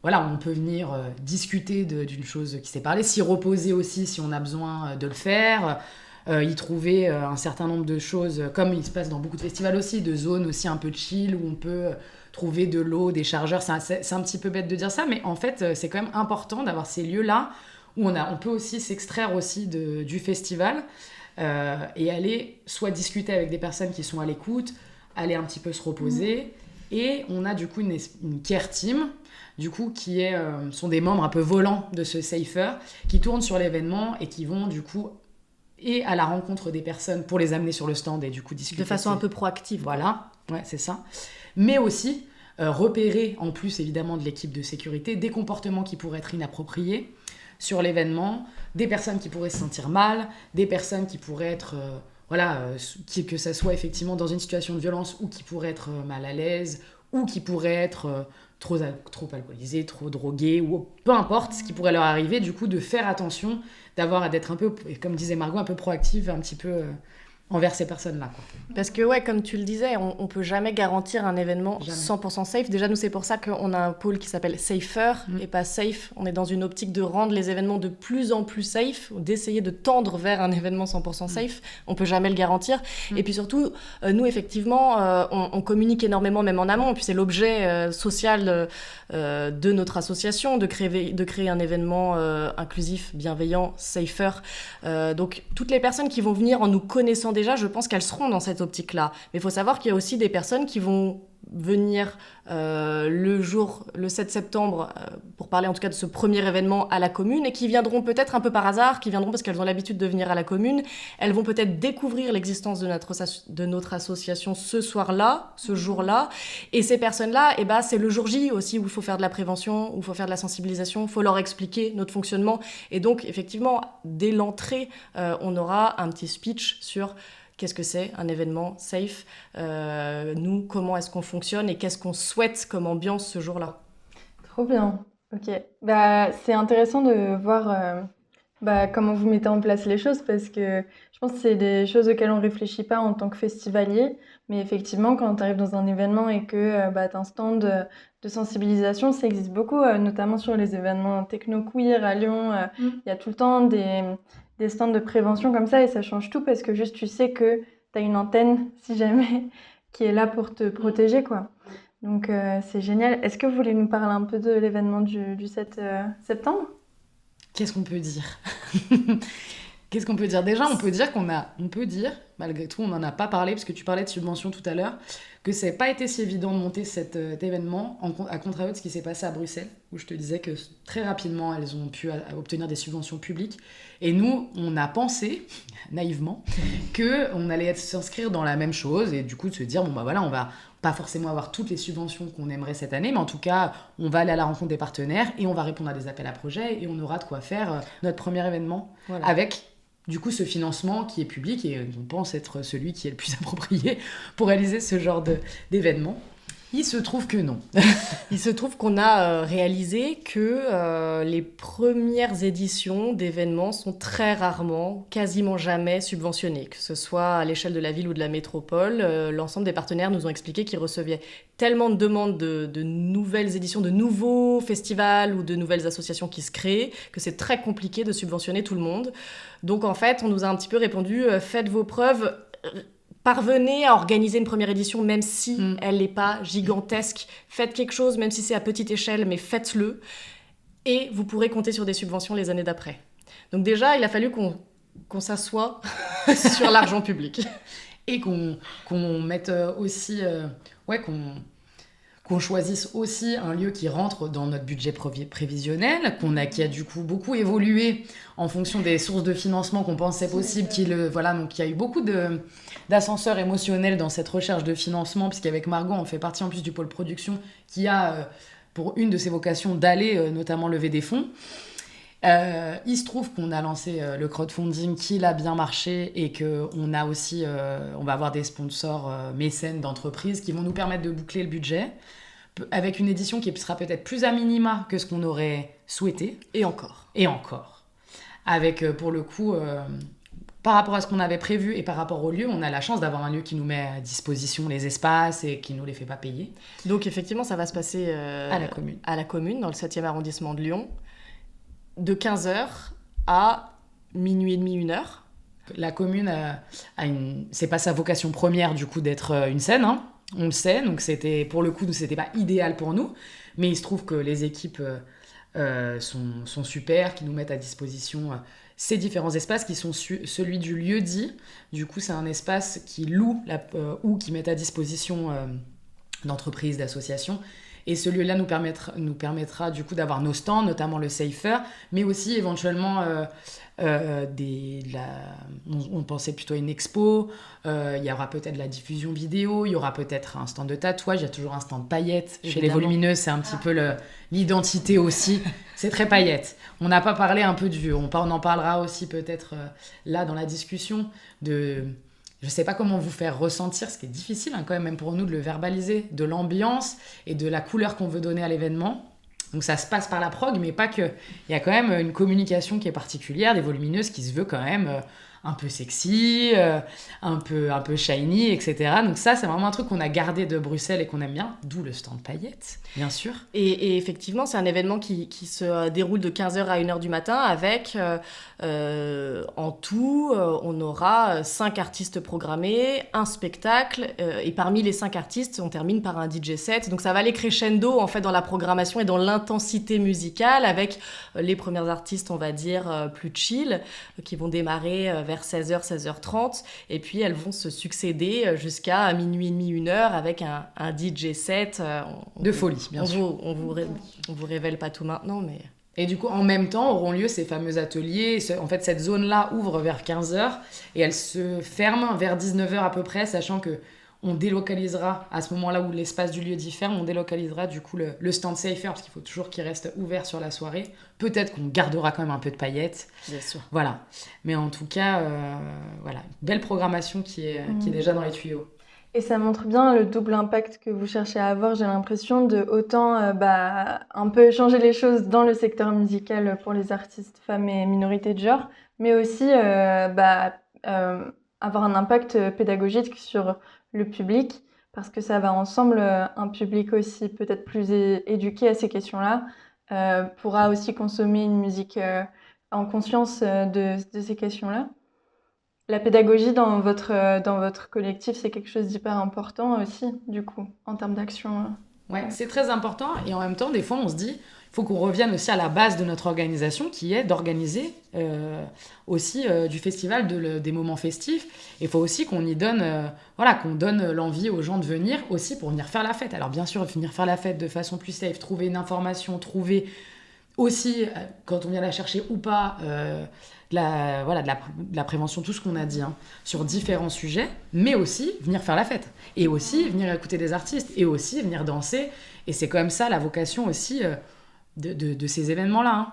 Voilà, on peut venir discuter d'une chose qui s'est parlé, s'y reposer aussi si on a besoin de le faire, y trouver un certain nombre de choses, comme il se passe dans beaucoup de festivals aussi, de zones aussi un peu chill, où on peut trouver de l'eau, des chargeurs. C'est un petit peu bête de dire ça, mais en fait, c'est quand même important d'avoir ces lieux-là, où on peut aussi s'extraire aussi du festival, et aller soit discuter avec des personnes qui sont à l'écoute, aller un petit peu se reposer. Et on a du coup une care team, du coup, qui sont des membres un peu volants de ce Safer, qui tournent sur l'événement et qui vont du coup et à la rencontre des personnes pour les amener sur le stand et du coup discuter. De façon un peu proactive. Voilà, ouais, c'est ça. Mais aussi repérer, en plus évidemment de l'équipe de sécurité, des comportements qui pourraient être inappropriés sur l'événement, des personnes qui pourraient se sentir mal, des personnes qui pourraient être... que ça soit effectivement dans une situation de violence, ou qui pourraient être mal à l'aise, ou qui pourraient être trop alcoolisés, trop drogués, ou peu importe ce qui pourrait leur arriver, du coup de faire attention, d'être un peu, comme disait Margot, un peu proactive, un petit peu envers ces personnes-là, quoi. Parce que, ouais, comme tu le disais, on peut jamais garantir un événement 100% safe. Déjà, nous, c'est pour ça qu'on a un pôle qui s'appelle Safer et pas Safe. On est dans une optique de rendre les événements de plus en plus safe, d'essayer de tendre vers un événement 100% safe. On peut jamais le garantir. Et puis surtout, nous, effectivement, on communique énormément, même en amont. Et puis c'est l'objet social de notre association, de créer un événement inclusif, bienveillant, safer. Donc, toutes les personnes qui vont venir en nous connaissant déjà, je pense qu'elles seront dans cette optique-là. Mais il faut savoir qu'il y a aussi des personnes qui vont venir le 7 septembre, pour parler en tout cas de ce premier événement à la commune, et qui viendront peut-être un peu par hasard, qui viendront parce qu'elles ont l'habitude de venir à la commune. Elles vont peut-être découvrir l'existence de notre association ce soir-là, ce jour-là. Et ces personnes-là, c'est le jour J aussi où il faut faire de la prévention, où il faut faire de la sensibilisation, il faut leur expliquer notre fonctionnement. Et donc, effectivement, dès l'entrée, on aura un petit speech sur... Qu'est-ce que c'est un événement safe, nous, comment est-ce qu'on fonctionne et qu'est-ce qu'on souhaite comme ambiance ce jour-là. Trop bien. Ok. Bah, c'est intéressant de voir comment vous mettez en place les choses parce que je pense que c'est des choses auxquelles on réfléchit pas en tant que festivalier. Mais effectivement, quand tu arrives dans un événement et que tu as un stand de sensibilisation, ça existe beaucoup, notamment sur les événements techno-queer à Lyon. Il y a tout le temps des stands de prévention comme ça et ça change tout parce que juste tu sais que tu as une antenne, si jamais, qui est là pour te protéger, quoi. Donc c'est génial. Est-ce que vous voulez nous parler un peu de l'événement du 7 septembre? Qu'est-ce qu'on peut dire? Qu'est-ce qu'on peut dire? Déjà, on peut dire malgré tout, on n'en a pas parlé, parce que tu parlais de subventions tout à l'heure, que ça n'a pas été si évident de monter cet événement, à contrario de ce qui s'est passé à Bruxelles, où je te disais que très rapidement, elles ont pu obtenir des subventions publiques. Et nous, on a pensé, naïvement, qu'on allait s'inscrire dans la même chose, et du coup de se dire, bon bah voilà, on va pas forcément avoir toutes les subventions qu'on aimerait cette année, mais en tout cas, on va aller à la rencontre des partenaires, et on va répondre à des appels à projets, et on aura de quoi faire notre premier événement, Voilà. avec du coup ce financement qui est public et on pense être celui qui est le plus approprié pour réaliser ce genre d'événement. Il se trouve que non. Il se trouve qu'on a réalisé que les premières éditions d'événements sont très rarement, quasiment jamais subventionnées, que ce soit à l'échelle de la ville ou de la métropole. L'ensemble des partenaires nous ont expliqué qu'ils recevaient tellement de demandes de nouvelles éditions, de nouveaux festivals ou de nouvelles associations qui se créent, que c'est très compliqué de subventionner tout le monde. Donc en fait, on nous a un petit peu répondu faites vos preuves. Parvenez à organiser une première édition, même si elle n'est pas gigantesque. Faites quelque chose, même si c'est à petite échelle, mais faites-le. Et vous pourrez compter sur des subventions les années d'après. Donc déjà, il a fallu qu'on s'assoie sur l'argent public. Et qu'on mette aussi... qu'on choisisse aussi un lieu qui rentre dans notre budget prévisionnel, qui a du coup beaucoup évolué en fonction des sources de financement qu'on pensait possible. Donc il y a eu beaucoup d'ascenseurs émotionnels dans cette recherche de financement, puisqu'avec Margot, on fait partie en plus du pôle production qui a pour une de ses vocations d'aller notamment lever des fonds. Il se trouve qu'on a lancé le crowdfunding qui a bien marché et qu'on a aussi, on va avoir des sponsors mécènes d'entreprises qui vont nous permettre de boucler le budget avec une édition qui sera peut-être plus à minima que ce qu'on aurait souhaité. Et encore. Avec, pour le coup, par rapport à ce qu'on avait prévu et par rapport au lieu, on a la chance d'avoir un lieu qui nous met à disposition les espaces et qui ne nous les fait pas payer. Donc effectivement, ça va se passer à la commune, dans le 7e arrondissement de Lyon, de 15h à minuit et demi, 1h. La commune c'est pas sa vocation première du coup d'être une scène, hein. On le sait, donc pour le coup, c'était pas idéal pour nous, mais il se trouve que les équipes sont super, qui nous mettent à disposition ces différents espaces qui sont celui du lieu dit. Du coup, c'est un espace qui loue ou qui met à disposition d'entreprises, d'associations. Et ce lieu-là nous permettra du coup d'avoir nos stands, notamment le Safer, mais aussi éventuellement on pensait plutôt à une expo, il y aura peut-être de la diffusion vidéo, il y aura peut-être un stand de tatouage, il y a toujours un stand paillettes. Chez les volumineuses, c'est un petit peu l'identité aussi, c'est très paillettes. On n'a pas parlé un peu on en parlera aussi peut-être là dans la discussion je ne sais pas comment vous faire ressentir, ce qui est difficile quand même pour nous de le verbaliser, de l'ambiance et de la couleur qu'on veut donner à l'événement. Donc ça se passe par la prog, mais pas que. Il y a quand même une communication qui est particulière, des volumineuses qui se veut quand même un peu sexy, un peu shiny, etc. Donc ça, c'est vraiment un truc qu'on a gardé de Bruxelles et qu'on aime bien, d'où le stand paillettes, bien sûr. Et effectivement, c'est un événement qui se déroule de 15h à 1h du matin avec, en tout, on aura 5 artistes programmés, un spectacle, et parmi les 5 artistes, on termine par un DJ set. Donc ça va aller crescendo en fait dans la programmation et dans l'intensité musicale avec les premiers artistes, on va dire, plus chill, qui vont démarrer vers 16h, 16h30, et puis elles vont se succéder jusqu'à minuit et demi, 1h avec un DJ set. De folie, bien sûr. On vous révèle pas tout maintenant, mais... Et du coup, en même temps, auront lieu ces fameux ateliers. En fait, cette zone-là ouvre vers 15h et elle se ferme vers 19h à peu près, sachant que on délocalisera, à ce moment-là où l'espace du lieu diffère, on délocalisera du coup le stand Safer, parce qu'il faut toujours qu'il reste ouvert sur la soirée. Peut-être qu'on gardera quand même un peu de paillettes. Bien sûr. Voilà. Mais en tout cas, voilà, belle programmation qui est déjà dans les tuyaux. Et ça montre bien le double impact que vous cherchez à avoir, j'ai l'impression, de autant un peu changer les choses dans le secteur musical pour les artistes femmes et minorités de genre, mais aussi avoir un impact pédagogique sur le public, parce que ça va ensemble, un public aussi peut-être plus éduqué à ces questions-là, pourra aussi consommer une musique en conscience de ces questions-là. La pédagogie dans votre collectif, c'est quelque chose d'hyper important aussi, du coup, en termes d'action. Ouais, c'est très important. Et en même temps, des fois, on se dit, il faut qu'on revienne aussi à la base de notre organisation, qui est d'organiser aussi du festival, des moments festifs. Il faut aussi qu'on y donne, qu'on donne l'envie aux gens de venir aussi pour venir faire la fête. Alors bien sûr, venir faire la fête de façon plus safe, trouver une information, trouver aussi, quand on vient la chercher ou pas, de la prévention, tout ce qu'on a dit, sur différents sujets, mais aussi venir faire la fête, et aussi venir écouter des artistes, et aussi venir danser. Et c'est quand même ça la vocation aussi de ces événements-là.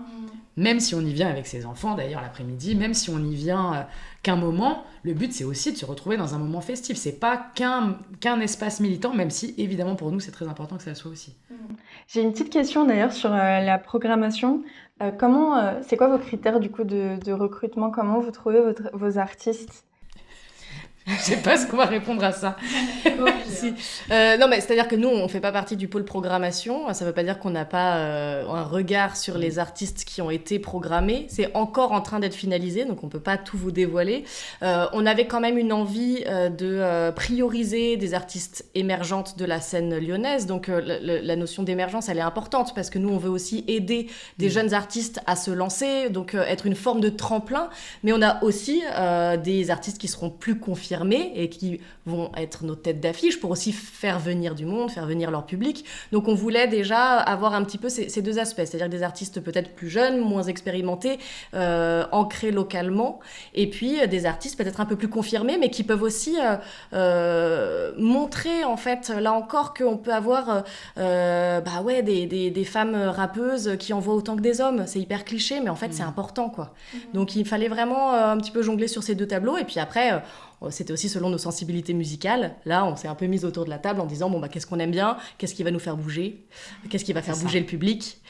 Même si on y vient avec ses enfants, d'ailleurs, l'après-midi, même si on y vient qu'un moment, le but, c'est aussi de se retrouver dans un moment festif. C'est pas qu'un espace militant, même si, évidemment, pour nous, c'est très important que ça le soit aussi. J'ai une petite question, d'ailleurs, sur la programmation. C'est quoi vos critères, du coup, de recrutement? Comment vous trouvez vos artistes? Je sais pas ce qu'on va répondre à ça. Si. Non, mais c'est-à-dire que nous, on fait pas partie du pôle programmation. Ça veut pas dire qu'on n'a pas un regard sur les artistes qui ont été programmés. C'est encore en train d'être finalisé, donc on peut pas tout vous dévoiler. On avait quand même une envie de prioriser des artistes émergentes de la scène lyonnaise. Donc la notion d'émergence, elle est importante parce que nous, on veut aussi aider des jeunes artistes à se lancer, donc être une forme de tremplin. Mais on a aussi des artistes qui seront plus confirmés et qui vont être nos têtes d'affiche pour aussi faire venir du monde, faire venir leur public. Donc on voulait déjà avoir un petit peu ces deux aspects, c'est-à-dire des artistes peut-être plus jeunes, moins expérimentés, ancrés localement, et puis des artistes peut-être un peu plus confirmés, mais qui peuvent aussi montrer, en fait, là encore, qu'on peut avoir des femmes rappeuses qui envoient autant que des hommes. C'est hyper cliché, mais en fait, c'est important, quoi. Donc il fallait vraiment un petit peu jongler sur ces deux tableaux, et puis après... c'était aussi selon nos sensibilités musicales. Là, on s'est un peu mis autour de la table en disant qu'est-ce qu'on aime bien, qu'est-ce qui va nous faire bouger, qu'est-ce qui va faire bouger le public.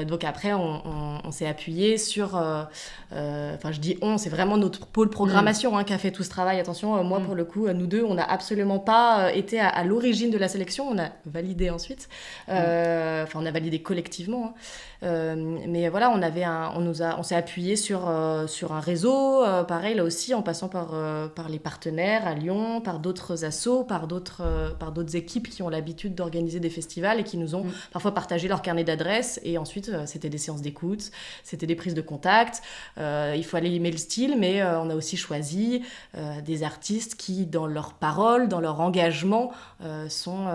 Donc après, on s'est appuyé sur... je dis on, c'est vraiment notre pôle programmation qui a fait tout ce travail. Attention, moi, pour le coup, nous deux, on n'a absolument pas été à l'origine de la sélection. On a validé ensuite. On a validé collectivement. Mais voilà, on s'est appuyé sur un réseau, pareil, là aussi, en passant par les partenaires à Lyon, par d'autres assos, par d'autres équipes qui ont l'habitude d'organiser des festivals et qui nous ont parfois partagé leur carnet d'adresses. Et ensuite, c'était des séances d'écoute, c'était des prises de contact. Il faut aller aimer le style, mais on a aussi choisi des artistes qui, dans leurs paroles, dans leur engagement, sont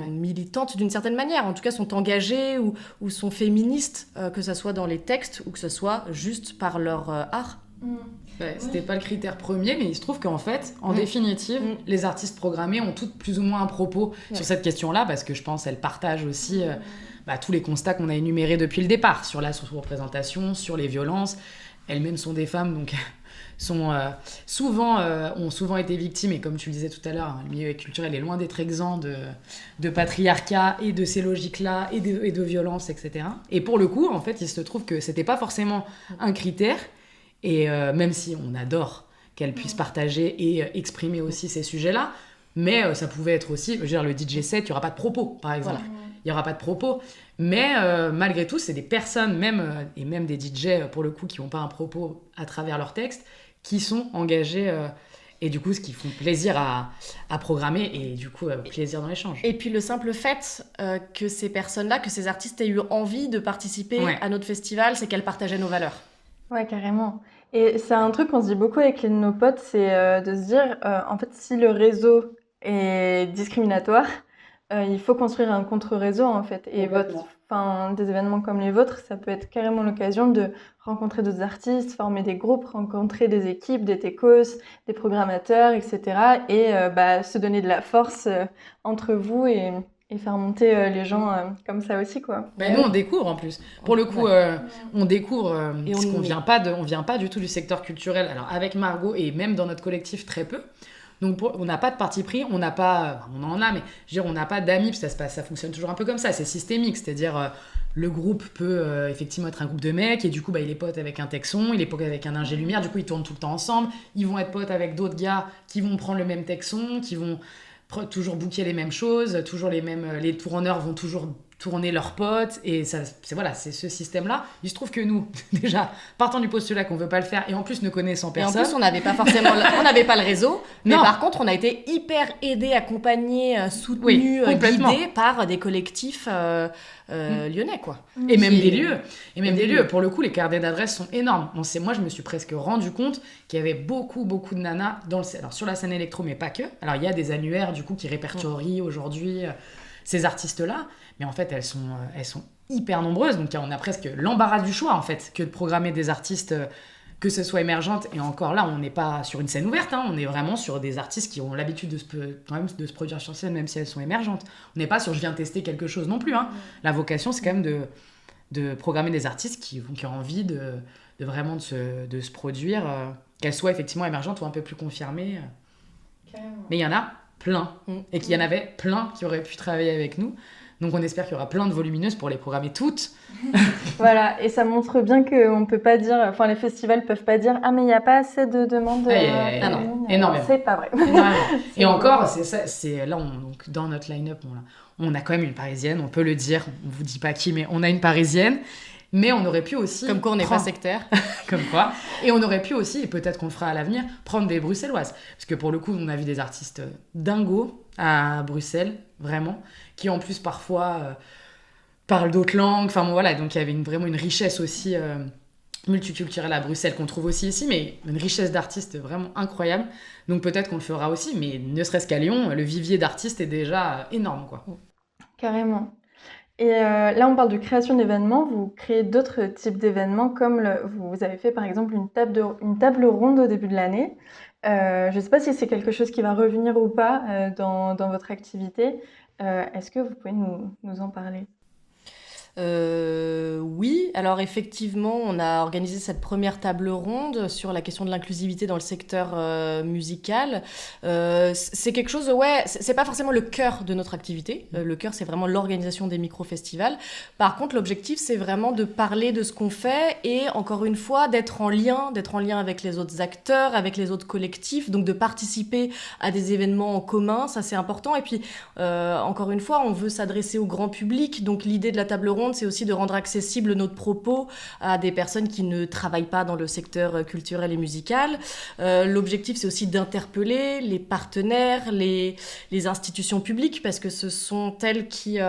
militantes d'une certaine manière. En tout cas, sont engagées ou sont féministes, que ce soit dans les textes ou que ce soit juste par leur art. C'était pas le critère premier, mais il se trouve qu'en fait, en définitive, les artistes programmés ont toutes plus ou moins un propos sur cette question-là, parce que je pense qu'elles partagent aussi tous les constats qu'on a énumérés depuis le départ, sur la sous-représentation, sur les violences. Elles-mêmes sont des femmes, donc ont souvent été victimes, et comme tu le disais tout à l'heure, le milieu culturel est loin d'être exempt de patriarcat et de ces logiques-là, et de violences, etc. Et pour le coup, en fait, il se trouve que c'était pas forcément un critère. Et même si on adore qu'elle puisse partager et exprimer aussi ces sujets-là, mais ça pouvait être aussi, je veux dire, le DJ set, il n'y aura pas de propos, par exemple. Il n'y aura pas de propos. Mais malgré tout, c'est des personnes, et même des DJ, pour le coup, qui n'ont pas un propos à travers leur texte, qui sont engagés et du coup, ce qui font plaisir à programmer et du coup, plaisir dans l'échange. Et puis le simple fait que ces personnes-là, que ces artistes aient eu envie de participer à notre festival, c'est qu'elles partageaient nos valeurs. Ouais, carrément. Et c'est un truc qu'on se dit beaucoup avec nos potes, c'est de se dire, en fait, si le réseau est discriminatoire, il faut construire un contre-réseau, en fait. Et des événements comme les vôtres, ça peut être carrément l'occasion de rencontrer d'autres artistes, former des groupes, rencontrer des équipes, des techos, des programmateurs, etc. Et se donner de la force entre vous et faire monter les gens comme ça aussi, quoi. Nous, on découvre en plus. Pour le coup, on découvre parce qu'on vient pas du tout du secteur culturel. Alors, avec Margot et même dans notre collectif, très peu. Donc on n'a pas de parti pris, on n'a pas, on en a, mais je veux dire, on n'a pas d'amis, parce que ça fonctionne toujours un peu comme ça, c'est systémique, c'est-à-dire le groupe peut effectivement être un groupe de mecs, et du coup il est pote avec un texon, il est pote avec un ingé lumière, du coup ils tournent tout le temps ensemble, ils vont être potes avec d'autres gars qui vont prendre le même texon, qui vont toujours booker les mêmes choses, toujours les tourneurs vont toujours tourner leurs potes, et ça, c'est ce système-là. Il se trouve que nous, déjà, partant du postulat qu'on veut pas le faire, et en plus ne connaissant personne... Et en plus, on n'avait pas forcément on n'avait pas le réseau, mais Non. par contre, on a été hyper aidés, accompagnés, soutenus, guidés par des collectifs lyonnais, quoi. Et même des lieux. Et même des lieux. Pour le coup, les carnets d'adresses sont énormes. Moi, je me suis presque rendu compte qu'il y avait beaucoup de nanas alors, sur la scène électro, mais pas que. Alors, il y a des annuaires, du coup, qui répertorient aujourd'hui ces artistes-là. Mais en fait, elles sont hyper nombreuses. Donc, on a presque l'embarras du choix, en fait, que de programmer des artistes, que ce soit émergentes. Et encore là, on n'est pas sur une scène ouverte. Hein. On est vraiment sur des artistes qui ont l'habitude de se produire sur scène, même si elles sont émergentes. On n'est pas sur « je viens tester quelque chose » non plus. Hein. La vocation, c'est quand même de programmer des artistes qui ont envie de vraiment de se produire, qu'elles soient effectivement émergentes ou un peu plus confirmées. Mais il y en a plein. Et qu'il y en avait plein qui auraient pu travailler avec nous. Donc on espère qu'il y aura plein de volumineuses pour les programmer toutes. Voilà, et ça montre bien qu'on peut pas dire, enfin les festivals peuvent pas dire ah mais il n'y a pas assez de demandes. Énormément. C'est pas vrai. Et encore, c'est ça, là donc dans notre line-up, on a quand même une Parisienne, on peut le dire, on vous dit pas qui, mais on a une Parisienne. Mais on aurait pu aussi... Comme quoi, on n'est pas sectaire. Comme quoi. Et on aurait pu aussi, et peut-être qu'on le fera à l'avenir, prendre des Bruxelloises. Parce que pour le coup, on a vu des artistes dingos à Bruxelles, vraiment, qui en plus parfois parlent d'autres langues. Enfin bon, voilà, donc il y avait vraiment une richesse aussi multiculturelle à Bruxelles qu'on trouve aussi ici, mais une richesse d'artistes vraiment incroyable. Donc peut-être qu'on le fera aussi, mais ne serait-ce qu'à Lyon, le vivier d'artistes est déjà énorme, quoi. Carrément. Et là, on parle de création d'événements. Vous créez d'autres types d'événements, comme vous avez fait par exemple une table ronde au début de l'année. Je ne sais pas si c'est quelque chose qui va revenir ou pas dans votre activité. Est-ce que vous pouvez nous en parler ? Oui, alors effectivement, on a organisé cette première table ronde sur la question de l'inclusivité dans le secteur musical. C'est quelque chose, c'est pas forcément le cœur de notre activité. Le cœur, c'est vraiment l'organisation des micro-festivals. Par contre, l'objectif, c'est vraiment de parler de ce qu'on fait et, encore une fois, d'être en lien avec les autres acteurs, avec les autres collectifs, donc de participer à des événements en commun, ça c'est important. Et puis, encore une fois, on veut s'adresser au grand public, donc l'idée de la table ronde, c'est aussi de rendre accessible notre propos à des personnes qui ne travaillent pas dans le secteur culturel et musical. L'objectif, c'est aussi d'interpeller les partenaires, les institutions publiques, parce que ce sont elles qui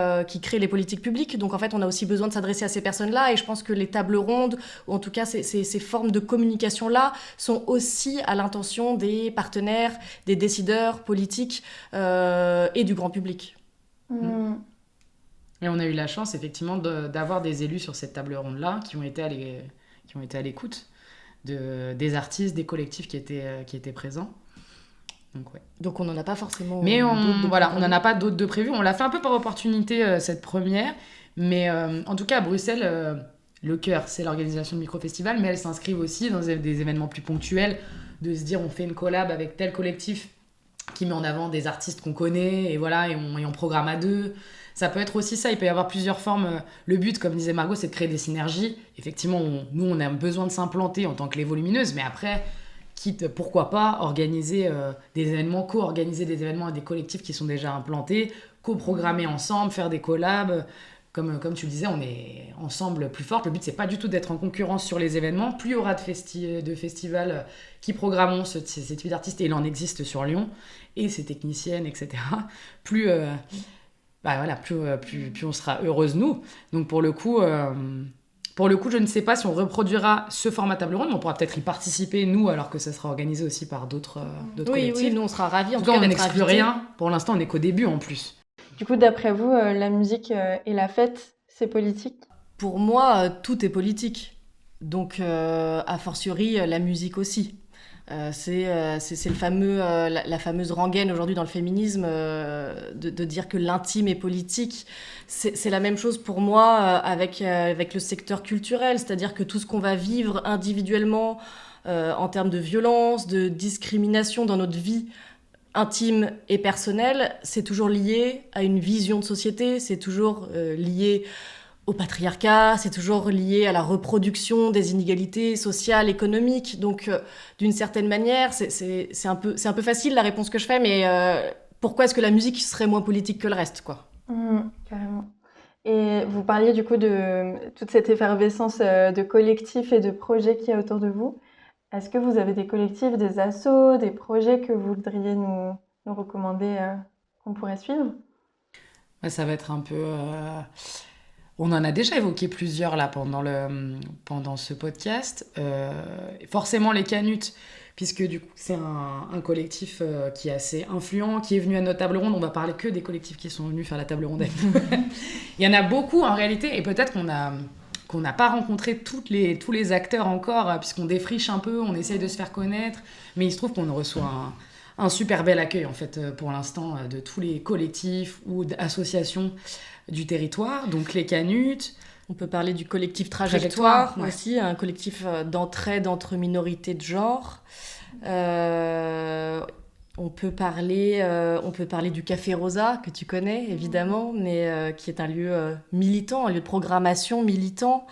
créent les politiques publiques. Donc, en fait, on a aussi besoin de s'adresser à ces personnes-là. Et je pense que les tables rondes, ou en tout cas ces formes de communication-là, sont aussi à l'intention des partenaires, des décideurs politiques et du grand public. Et on a eu la chance, effectivement, d'avoir des élus sur cette table ronde-là qui ont été à l'écoute des artistes, des collectifs qui étaient présents. Donc on n'en a pas forcément... Mais on n'en a pas d'autres de prévus. On l'a fait un peu par opportunité, cette première. Mais en tout cas, à Bruxelles, le cœur, c'est l'organisation de micro-festivals, mais elles s'inscrivent aussi dans des événements plus ponctuels, de se dire on fait une collab avec tel collectif qui met en avant des artistes qu'on connaît, et voilà, et on programme à deux. Ça peut être aussi ça, il peut y avoir plusieurs formes. Le but, comme disait Margot, c'est de créer des synergies. Effectivement, nous, on a besoin de s'implanter en tant que les volumineuses, mais après, pourquoi pas organiser des événements, co-organiser des événements avec des collectifs qui sont déjà implantés, co-programmer ensemble, faire des collabs. Comme tu le disais, on est ensemble plus fort. Le but, c'est pas du tout d'être en concurrence sur les événements. Plus il y aura de festivals qui programmeront ces types d'artistes, et il en existe sur Lyon, et ces techniciennes, etc., plus on sera heureuse, nous. Donc pour le coup, je ne sais pas si on reproduira ce format table ronde, mais on pourra peut-être y participer, nous, alors que ça sera organisé aussi par d'autres collectifs. Oui, nous, on sera ravis. En tout cas, on n'exclut rien. Pour l'instant, on n'est qu'au début, en plus. Du coup, d'après vous, la musique et la fête, c'est politique ? Pour moi, tout est politique. Donc, a fortiori, la musique aussi. C'est la fameuse rengaine aujourd'hui dans le féminisme de dire que l'intime est politique. C'est la même chose pour moi avec le secteur culturel, c'est-à-dire que tout ce qu'on va vivre individuellement en termes de violence, de discrimination dans notre vie intime et personnel, c'est toujours lié à une vision de société, c'est toujours lié au patriarcat, c'est toujours lié à la reproduction des inégalités sociales, économiques. Donc, d'une certaine manière, c'est un peu facile la réponse que je fais, mais pourquoi est-ce que la musique serait moins politique que le reste, quoi? Carrément. Et vous parliez du coup de toute cette effervescence de collectifs et de projets qu'il y a autour de vous. Est-ce que vous avez des collectifs, des assos, des projets que vous voudriez nous recommander qu'on pourrait suivre? Ouais, ça va être un peu... On en a déjà évoqué plusieurs là pendant ce podcast. Forcément les Canutes, puisque du coup c'est un collectif qui est assez influent, qui est venu à notre table ronde. On va parler que des collectifs qui sont venus faire la table ronde avec nous. Il y en a beaucoup en réalité, et peut-être qu'on n'a pas rencontré tous les acteurs encore, puisqu'on défriche un peu, on essaye de se faire connaître, mais il se trouve qu'on reçoit un super bel accueil en fait pour l'instant de tous les collectifs ou associations du territoire, donc les Canutes. On peut parler du collectif Trajectoire ouais. aussi, un collectif d'entraide entre minorités de genre. On peut parler du Café Rosa, que tu connais évidemment, mais qui est un lieu militant, un lieu de programmation militant.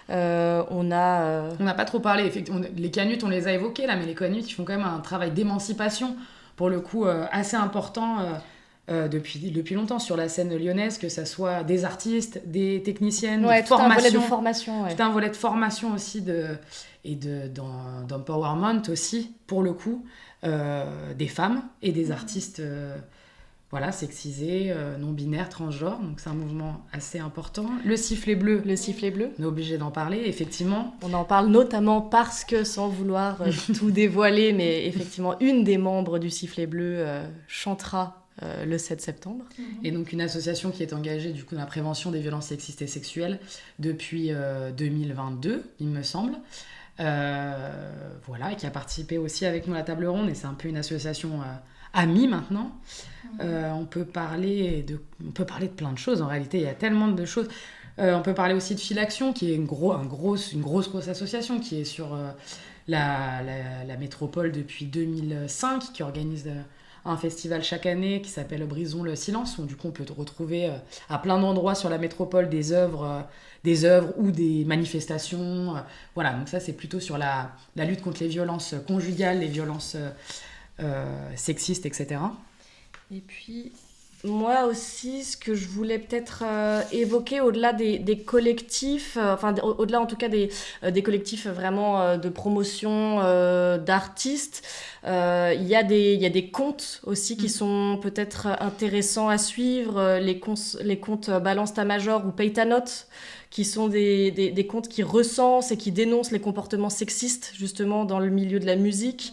On n'a pas trop parlé, effectivement. Les Canutes, on les a évoqués là, mais les Canutes, ils font quand même un travail d'émancipation, pour le coup, assez important depuis longtemps sur la scène lyonnaise, que ça soit des artistes, des techniciennes, ouais, de tout formation. un volet de formation. Ouais. Tout un volet de formation aussi d'empowerment aussi, pour le coup, des femmes et des artistes sexisés, non-binaires, transgenres. Donc c'est un mouvement assez important. Le sifflet bleu. Le sifflet bleu. On est obligé d'en parler, effectivement. On en parle notamment parce que, sans vouloir tout dévoiler, mais effectivement, une des membres du sifflet bleu chantera le 7 septembre. Et donc une association qui est engagée du coup dans la prévention des violences sexistes et sexuelles depuis 2022, il me semble. Et qui a participé aussi avec nous à la table ronde, et c'est un peu une association amie maintenant. On peut parler de plein de choses en réalité, il y a tellement de choses. On peut parler aussi de Filaction, qui est une grosse association qui est sur la métropole depuis 2005, qui organise un festival chaque année qui s'appelle Brisons le silence, où du coup on peut retrouver à plein d'endroits sur la métropole des œuvres ou des manifestations. Voilà, donc ça c'est plutôt sur la lutte contre les violences conjugales, les violences sexistes, etc. Et puis, moi aussi, ce que je voulais peut-être évoquer au-delà des collectifs, au-delà en tout cas des collectifs vraiment de promotion d'artistes, il y a des comptes aussi qui sont peut-être intéressants à suivre, les comptes Balance ta Major ou Paye ta note, qui sont des comptes qui recensent et qui dénoncent les comportements sexistes, justement, dans le milieu de la musique.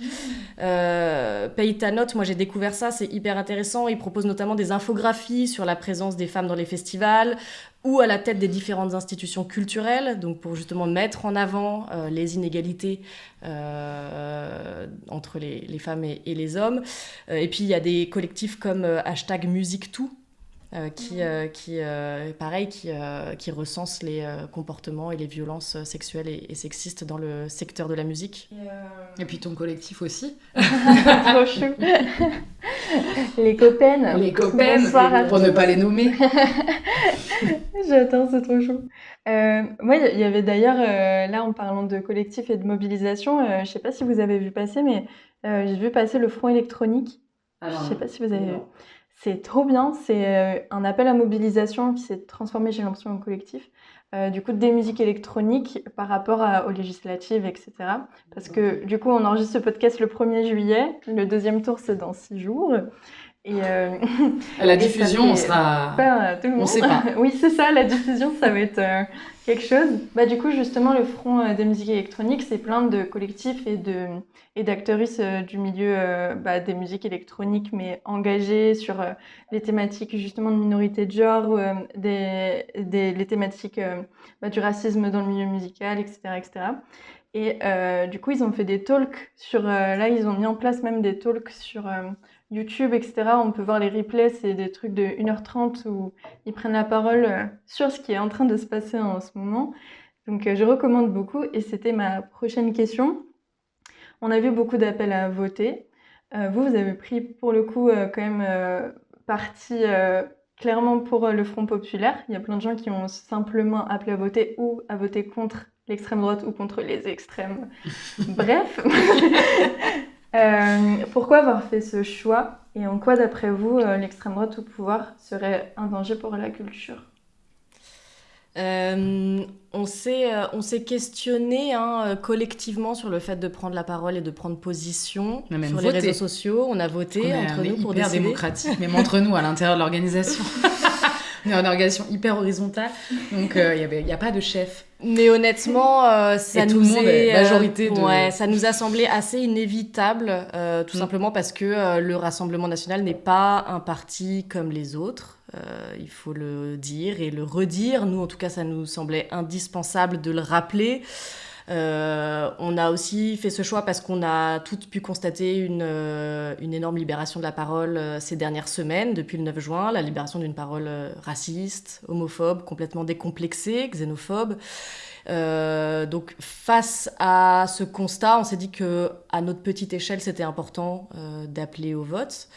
Paye ta note, moi j'ai découvert ça, c'est hyper intéressant. Ils proposent notamment des infographies sur la présence des femmes dans les festivals ou à la tête des différentes institutions culturelles, donc pour justement mettre en avant les inégalités entre les femmes et les hommes. Et puis il y a des collectifs comme #MusiqueTout, qui recense les comportements et les violences sexuelles et sexistes dans le secteur de la musique. Et puis ton collectif aussi. Trop chou. Les copaines. Bonsoir à pour ne pas les nommer. J'attends, c'est trop chou. Moi, il y avait d'ailleurs, là, en parlant de collectif et de mobilisation, je sais pas si vous avez vu passer, mais j'ai vu passer le Front électronique. Je sais pas si vous avez vu. C'est trop bien, c'est un appel à mobilisation qui s'est transformé, j'ai l'impression, en collectif. Du coup, des musiques électroniques par rapport aux législatives, etc. Parce que du coup, on enregistre ce podcast le 1er juillet, le deuxième tour c'est dans 6 jours. Et la diffusion, on sera... Pas, tout le monde. On sait pas. Oui, c'est ça, la diffusion, ça va être quelque chose. Du coup, justement, le Front des musiques électroniques, c'est plein de collectifs et d'actrices du milieu des musiques électroniques, mais engagés sur les thématiques justement de minorité de genre, les thématiques du racisme dans le milieu musical, etc. etc. Et du coup, ils ont fait des talks sur... là, ils ont mis en place même des talks sur... YouTube, etc. On peut voir les replays, c'est des trucs de 1h30 où ils prennent la parole sur ce qui est en train de se passer en ce moment. Donc je recommande beaucoup, et c'était ma prochaine question. On a vu beaucoup d'appels à voter. Vous avez pris pour le coup quand même parti clairement pour le Front populaire. Il y a plein de gens qui ont simplement appelé à voter ou à voter contre l'extrême droite ou contre les extrêmes. Bref. Pourquoi avoir fait ce choix et en quoi, d'après vous, l'extrême droite au pouvoir serait un danger pour la culture ? On s'est questionné collectivement sur le fait de prendre la parole et de prendre position sur les réseaux sociaux. On a voté entre nous pour décider. On est hyper démocratique, même entre nous à l'intérieur de l'organisation. On est une organisation hyper horizontale, donc il n'y a pas de chef. Mais honnêtement, ça nous a semblé assez inévitable, tout simplement parce que le Rassemblement national n'est pas un parti comme les autres. Il faut le dire et le redire. Nous, en tout cas, ça nous semblait indispensable de le rappeler. On a aussi fait ce choix parce qu'on a toutes pu constater une énorme libération de la parole ces dernières semaines, depuis le 9 juin, la libération d'une parole raciste, homophobe, complètement décomplexée, xénophobe. Donc face à ce constat, on s'est dit qu'à notre petite échelle, c'était important d'appeler au vote.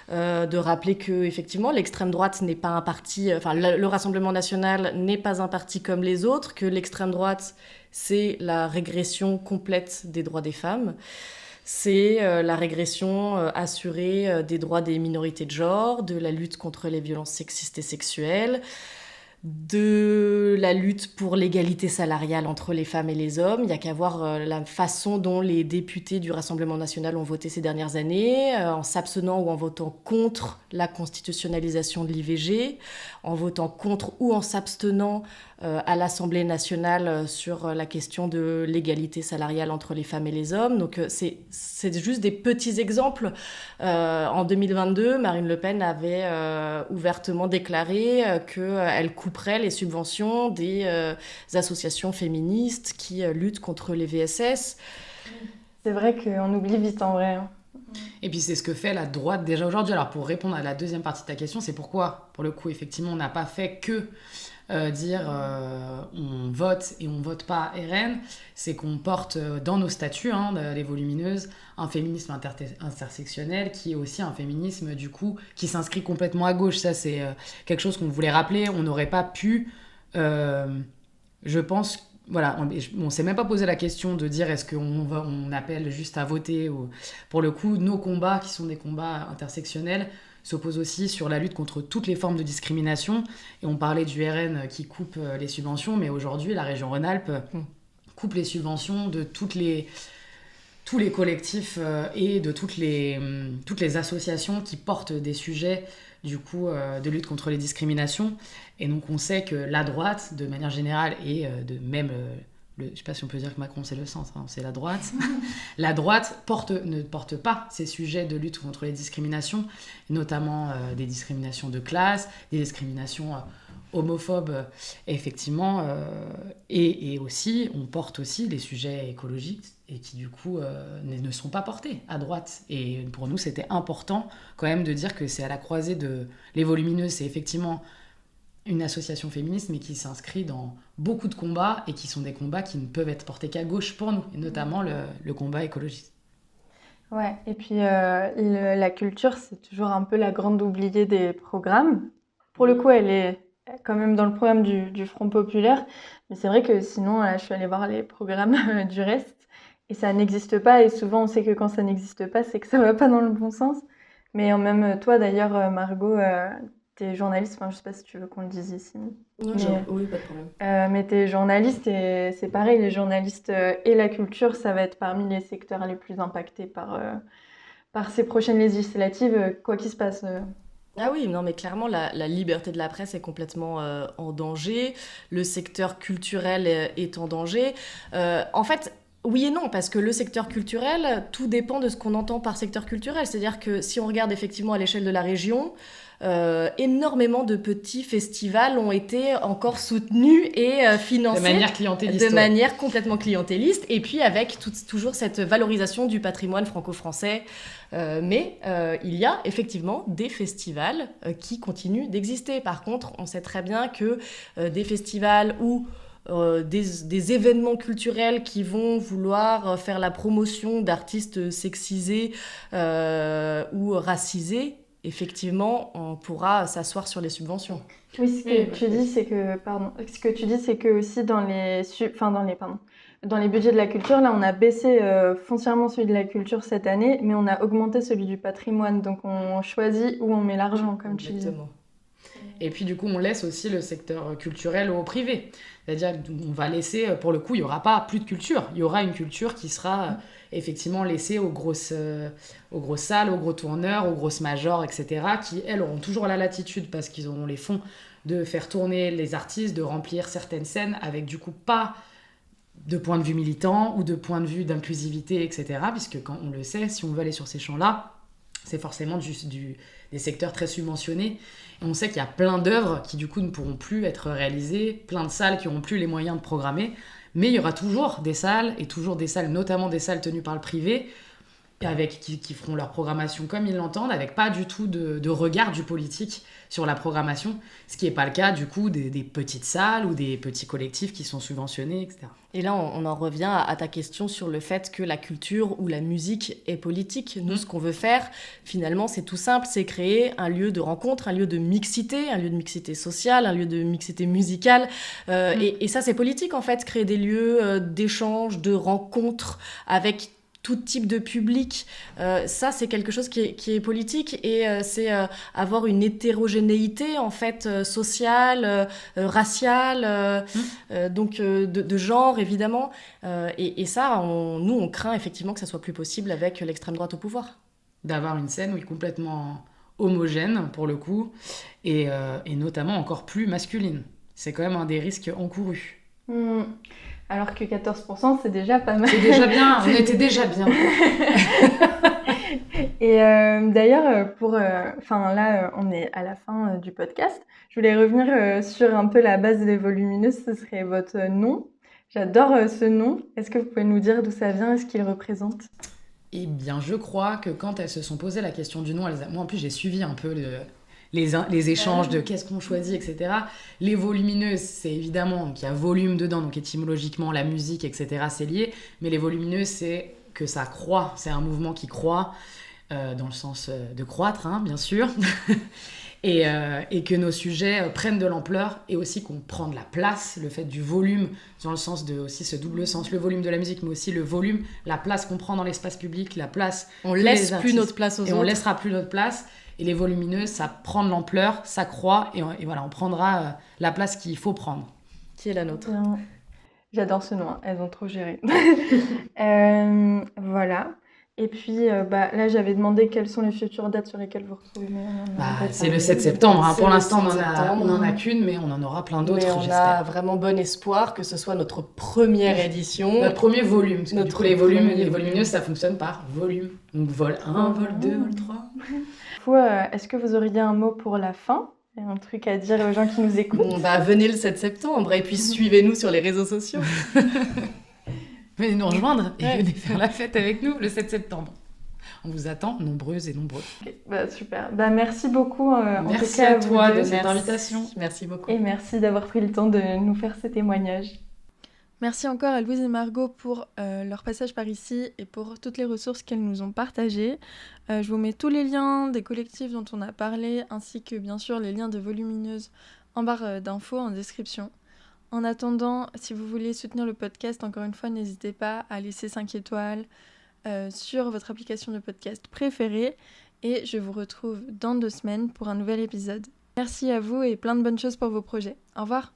De rappeler que effectivement l'extrême droite n'est pas un parti, le Rassemblement national n'est pas un parti comme les autres, que l'extrême droite c'est la régression complète des droits des femmes, c'est la régression assurée des droits des minorités de genre, de la lutte contre les violences sexistes et sexuelles, de la lutte pour l'égalité salariale entre les femmes et les hommes. Il n'y a qu'à voir la façon dont les députés du Rassemblement national ont voté ces dernières années, en s'abstenant ou en votant contre la constitutionnalisation de l'IVG, en votant contre ou en s'abstenant à l'Assemblée nationale sur la question de l'égalité salariale entre les femmes et les hommes. Donc c'est juste des petits exemples. En 2022, Marine Le Pen avait ouvertement déclaré qu'elle couperait les subventions des associations féministes qui luttent contre les VSS. C'est vrai qu'on oublie vite en vrai. Et puis c'est ce que fait la droite déjà aujourd'hui. Alors pour répondre à la deuxième partie de ta question, c'est pourquoi, pour le coup, effectivement, on n'a pas fait que dire on vote et on vote pas RN, c'est qu'on porte dans nos statuts, les volumineuses, un féminisme intersectionnel qui est aussi un féminisme du coup qui s'inscrit complètement à gauche. Ça c'est quelque chose qu'on voulait rappeler. On n'aurait pas pu, je pense, voilà, on s'est même pas posé la question de dire est-ce qu'on appelle juste à voter ou... Pour le coup, nos combats qui sont des combats intersectionnels s'oppose aussi sur la lutte contre toutes les formes de discrimination. Et on parlait du RN qui coupe les subventions, mais aujourd'hui, la région Rhône-Alpes coupe les subventions de tous les collectifs et de toutes les associations qui portent des sujets du coup, de lutte contre les discriminations. Et donc, on sait que la droite, de manière générale, et de même... je ne sais pas si on peut dire que Macron c'est le centre, c'est la droite. La droite ne porte pas ces sujets de lutte contre les discriminations, notamment des discriminations de classe, des discriminations homophobes, effectivement. Et aussi, on porte aussi les sujets écologiques et qui du coup ne sont pas portés à droite. Et pour nous, c'était important quand même de dire que c'est à la croisée de... Les Volumineuses, c'est effectivement... une association féministe, mais qui s'inscrit dans beaucoup de combats et qui sont des combats qui ne peuvent être portés qu'à gauche pour nous, et notamment le combat écologiste. Ouais, et puis la culture, c'est toujours un peu la grande oubliée des programmes. Pour le coup, elle est quand même dans le programme du Front populaire, mais c'est vrai que sinon, je suis allée voir les programmes du reste, et ça n'existe pas, et souvent on sait que quand ça n'existe pas, c'est que ça va pas dans le bon sens. Mais même toi d'ailleurs, Margot, t'es journaliste, je sais pas si tu veux qu'on le dise ici. Oui, pas de problème. Mais t'es journaliste et c'est pareil, les journalistes et la culture, ça va être parmi les secteurs les plus impactés par ces prochaines législatives, quoi qu'il se passe. Ah oui, non mais clairement la liberté de la presse est complètement en danger, le secteur culturel est en danger. En fait, oui et non, parce que le secteur culturel, tout dépend de ce qu'on entend par secteur culturel. C'est-à-dire que si on regarde effectivement à l'échelle de la région, énormément de petits festivals ont été encore soutenus et financés de manière complètement clientéliste, et puis avec toujours cette valorisation du patrimoine franco-français. Mais il y a effectivement des festivals qui continuent d'exister. Par contre, on sait très bien que des festivals où des événements culturels qui vont vouloir faire la promotion d'artistes sexisés ou racisés, effectivement, on pourra s'asseoir sur les subventions. Oui, ce que tu dis, c'est que aussi dans les budgets de la culture, là, on a baissé foncièrement celui de la culture cette année, mais on a augmenté celui du patrimoine. Donc, on choisit où on met l'argent, comme tu dis. Exactement. Et puis du coup, on laisse aussi le secteur culturel au privé. C'est-à-dire qu'on va laisser, pour le coup, il n'y aura pas plus de culture. Il y aura une culture qui sera effectivement laissée aux grosses salles, aux gros tourneurs, aux grosses majors, etc., qui, elles, auront toujours la latitude, parce qu'ils auront les fonds, de faire tourner les artistes, de remplir certaines scènes, avec du coup pas de point de vue militant ou de point de vue d'inclusivité, etc., puisque quand on le sait, si on veut aller sur ces champs-là, c'est forcément des secteurs très subventionnés. Et on sait qu'il y a plein d'œuvres qui, du coup, ne pourront plus être réalisées, plein de salles qui n'auront plus les moyens de programmer. Mais il y aura toujours des salles, et toujours des salles, notamment des salles tenues par le privé, qui feront leur programmation comme ils l'entendent, avec pas du tout de regard du politique sur la programmation, ce qui n'est pas le cas, du coup, des petites salles ou des petits collectifs qui sont subventionnés, etc. Et là, on en revient à ta question sur le fait que la culture ou la musique est politique. Nous, ce qu'on veut faire, finalement, c'est tout simple, c'est créer un lieu de rencontre, un lieu de mixité sociale, un lieu de mixité musicale. Et ça, c'est politique, en fait, créer des lieux d'échange, de rencontres avec tout type de public. Ça, c'est quelque chose qui est politique, et c'est avoir une hétérogénéité, en fait, sociale, raciale, donc de genre, évidemment. Et ça, nous, on craint effectivement que ça soit plus possible avec l'extrême droite au pouvoir. D'avoir une scène, oui, complètement homogène, pour le coup, et notamment encore plus masculine. C'est quand même un des risques encourus. Alors que 14%, c'est déjà pas mal. C'est déjà bien, on était déjà bien. Et d'ailleurs, là, on est à la fin du podcast. Je voulais revenir sur un peu la base des volumineuses. Ce serait votre nom. J'adore ce nom. Est-ce que vous pouvez nous dire d'où ça vient et ce qu'il représente ? Eh bien, je crois que quand elles se sont posées la question du nom, moi en plus j'ai suivi un peu les échanges de qu'est-ce qu'on choisit, etc. Les volumineuses, c'est évidemment qu'il y a volume dedans, donc étymologiquement la musique, etc., c'est lié. Mais les volumineuses, c'est que ça croît, c'est un mouvement qui croît, dans le sens de croître, hein, bien sûr. Et que nos sujets prennent de l'ampleur, et aussi qu'on prend de la place, le fait du volume, dans le sens de aussi ce double sens, le volume de la musique, mais aussi le volume, la place qu'on prend dans l'espace public, la place... On laisse plus notre place aux autres. Et on laissera plus notre place. Et les volumineuses, ça prend de l'ampleur, ça croît, et voilà, on prendra la place qu'il faut prendre. Qui est la nôtre. J'adore ce nom, hein. Elles ont trop géré. Voilà. Et puis, là, j'avais demandé quelles sont les futures dates sur lesquelles vous retrouvez. C'est le 7 septembre. Hein. Pour l'instant, on n'en a qu'une, mais on en aura plein d'autres, j'espère. Mais on a vraiment bon espoir que ce soit notre première édition. Notre premier volume. Parce que du coup, les volumineuses, ça fonctionne par volume. Donc, vol 1, vol 2, vol 3. Est-ce que vous auriez un mot pour la fin ? Un truc à dire aux gens qui nous écoutent ? Venez le 7 septembre, et puis suivez-nous sur les réseaux sociaux. Venez nous rejoindre et venez faire la fête avec nous le 7 septembre. On vous attend nombreuses et nombreux. Okay, super. Merci beaucoup. Merci à toi de cette invitation. Merci beaucoup. Et merci d'avoir pris le temps de nous faire ces témoignages. Merci encore à Louise et Margot pour leur passage par ici et pour toutes les ressources qu'elles nous ont partagées. Je vous mets tous les liens des collectifs dont on a parlé, ainsi que bien sûr les liens de Volumineuses en barre d'infos en description. En attendant, si vous voulez soutenir le podcast, encore une fois, n'hésitez pas à laisser 5 étoiles sur votre application de podcast préférée. Et je vous retrouve dans 2 semaines pour un nouvel épisode. Merci à vous et plein de bonnes choses pour vos projets. Au revoir.